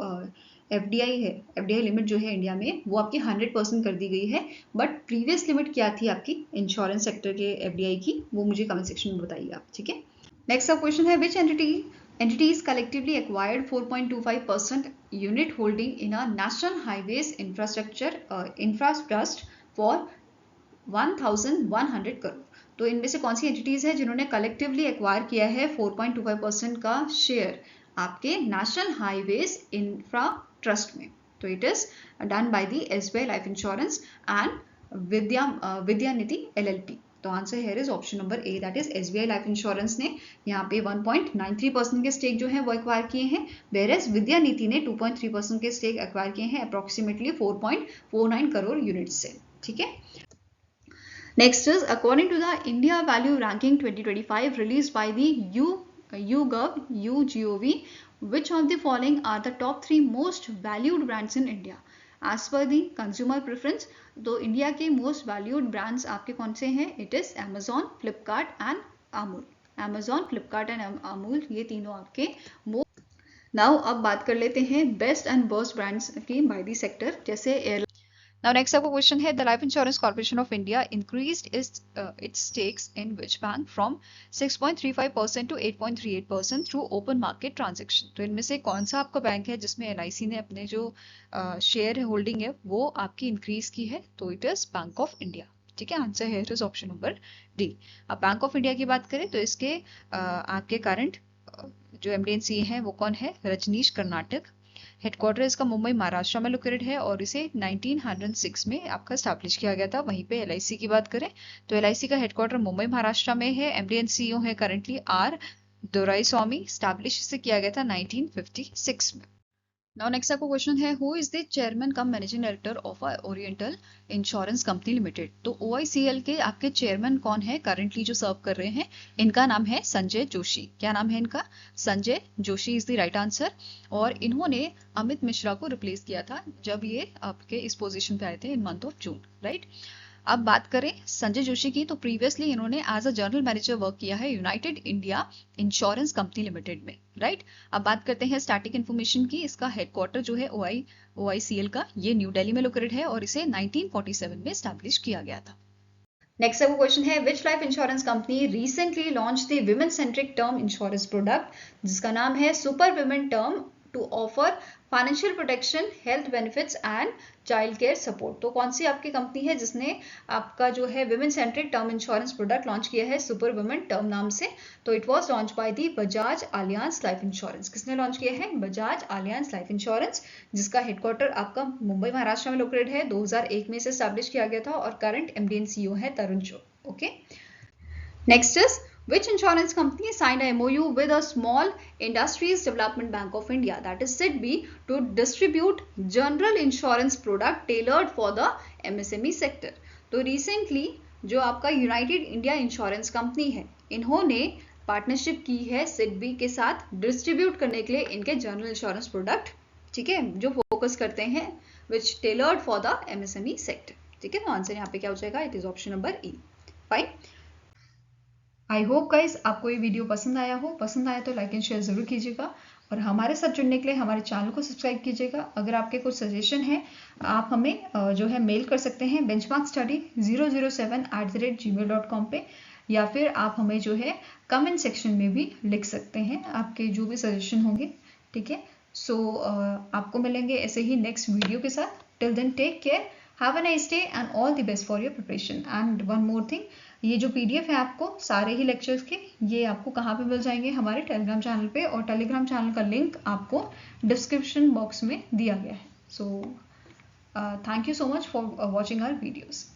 एफडीआई है, एफडीआई लिमिट जो है इंडिया में वो आपकी 100% कर दी गई है, बट प्रीवियस लिमिट क्या थी आपकी इंश्योरेंस सेक्टर के एफडीआई की, वो मुझे कमेंट सेक्शन में बताइए आप। ठीक है, नेक्स्ट अब क्वेश्चन है, विच entities collectively acquired 4.25% unit holding in a national highways infra trust for 1100 crore. तो इनमें से कौन सी एंटिटीज है जिन्होंने कलेक्टिवली एक्वायर किया है 4.25% का शेयर आपके नेशनल हाईवेज इंफ्रा ट्रस्ट में? तो it is done by the SBI life insurance and Vidyanidhi LLP. तो answer here is option number A, that is SBI life insurance ने यहाँ पे 1.93% के स्टेक जो है वो एक्वायर किए हैं, वेयरएज विद्यानिधि ने 2.3% के स्टेक एक्वायर किए हैं अप्रोक्सीमेटली 4.49 करोड़ यूनिट्स से। ठीक है, next is according to the India value ranking 2025 released by the YouGov, which of the following are the top 3 most valued brands in India as per the consumer preference? तो India के most valued brands आपके कौन से हैं? It is Amazon, Flipkart and Amul. Amazon, Flipkart and Amul, ये तीनों आपके now अब बात कर लेते हैं बेस्ट एंड वर्स्ट ब्रांड्स की बाय द सेक्टर, जैसे एयरलाइन। Now next आपका क्वेश्चन है, the Life Insurance Corporation of India increased its stakes in which bank from 6.35% to 8.38% through open market transaction? तो इनमें से कौन सा आपका बैंक है जिसमें एलआईसी ने अपने जो शेयर होल्डिंग है वो आपकी इंक्रीज की है? तो it is bank of India. ठीक है, आंसर है इज ऑप्शन नंबर डी। अब बैंक ऑफ इंडिया की बात करें तो इसके आपके करंट जो एमडी है वो कौन है? रजनीश कर्नाटक। हेडक्वार्टर इसका मुंबई महाराष्ट्र में लोकेटेड है और इसे 1906 में आपका स्टैब्लिश किया गया था। वहीं पे एलआईसी की बात करें तो एलआईसी का हेडक्वार्टर मुंबई महाराष्ट्र में है। एमडी एंड सीईओ है करंटली आर दोराईस्वामी, स्टैब्लिश इसे किया गया था 1956 में। नाउ नेक्स्ट आपको क्वेश्चन है, who is the chairman cum managing director of oriental insurance company limited? तो ओआईसीएल के आपके चेयरमैन कौन है करंटली जो सर्व कर रहे हैं? इनका नाम है संजय जोशी। क्या नाम है इनका? Sanjay Joshi is the right answer. और इन्होंने अमित मिश्रा को रिप्लेस किया था जब ये आपके इस पोजीशन पे आए थे in month of June, right. अब बात करें संजय जोशी की तो प्रीवियसली इन्होंने as a general manager work किया है United India insurance company limited में, राइट। अब बात करते हैं स्टैटिक इन्फॉर्मेशन की। इसका हेडक्वार्टर जो है ओआईसीएल का ये न्यू दिल्ली में लोकेटेड है और इसे 1947 में स्टैब्लिश किया गया था। नेक्स्ट आपको क्वेश्चन है, which life insurance company recently launch the women centric term insurance product जिसका नाम है super women term to offer financial protection, health benefits and child care support. तो कौन सी आपकी कंपनी है जिसने आपका जो है women centric term insurance product launch किया है सुपर वुमेन टर्म नाम से? तो it was launch by the Bajaj Allianz life insurance. किसने लॉन्च किया है? बजाज आलियांज लाइफ इंश्योरेंस, जिसका हेडक्वार्टर आपका मुंबई महाराष्ट्र में लोकेटेड है। 2001 में इसे स्टैब्लिश किया गया था और करंट एमडी एंड सीईओ है तरुण चोर। Okay, next is which insurance company signed a MOU with a Small Industries Development Bank of India, that is SIDBI, to distribute general insurance product tailored for the MSME sector? तो recently जो आपका United India insurance company है, इन्होंने partnership की है सिडबी के साथ distribute करने के लिए इनके जनरल इंश्योरेंस प्रोडक्ट, ठीक है, जो फोकस करते हैं which tailored for the MSME sector. ठीक है, तो आंसर यहाँ पे क्या हो जाएगा? It is option number E. Fine, I hope guys आपको ये वीडियो पसंद आया हो। पसंद आया तो लाइक एंड शेयर जरूर कीजिएगा और हमारे साथ जुड़ने के लिए हमारे चैनल को सब्सक्राइब कीजिएगा। अगर आपके कुछ सजेशन है आप हमें जो है मेल कर सकते हैं benchmarkstudy007@gmail.com पे, या फिर आप हमें जो है कमेंट सेक्शन में भी लिख सकते हैं आपके जो भी सजेशन होंगे। ठीक है, सो आपको मिलेंगे ऐसे ही नेक्स्ट वीडियो के साथ। Till then take care, have a nice day and all the best for your preparation. And one more thing, ये जो PDF है आपको सारे ही लेक्चर्स के, ये आपको कहाँ पे मिल जाएंगे? हमारे टेलीग्राम चैनल पे, और टेलीग्राम चैनल का लिंक आपको डिस्क्रिप्शन बॉक्स में दिया गया है। So thank you so much for watching our videos.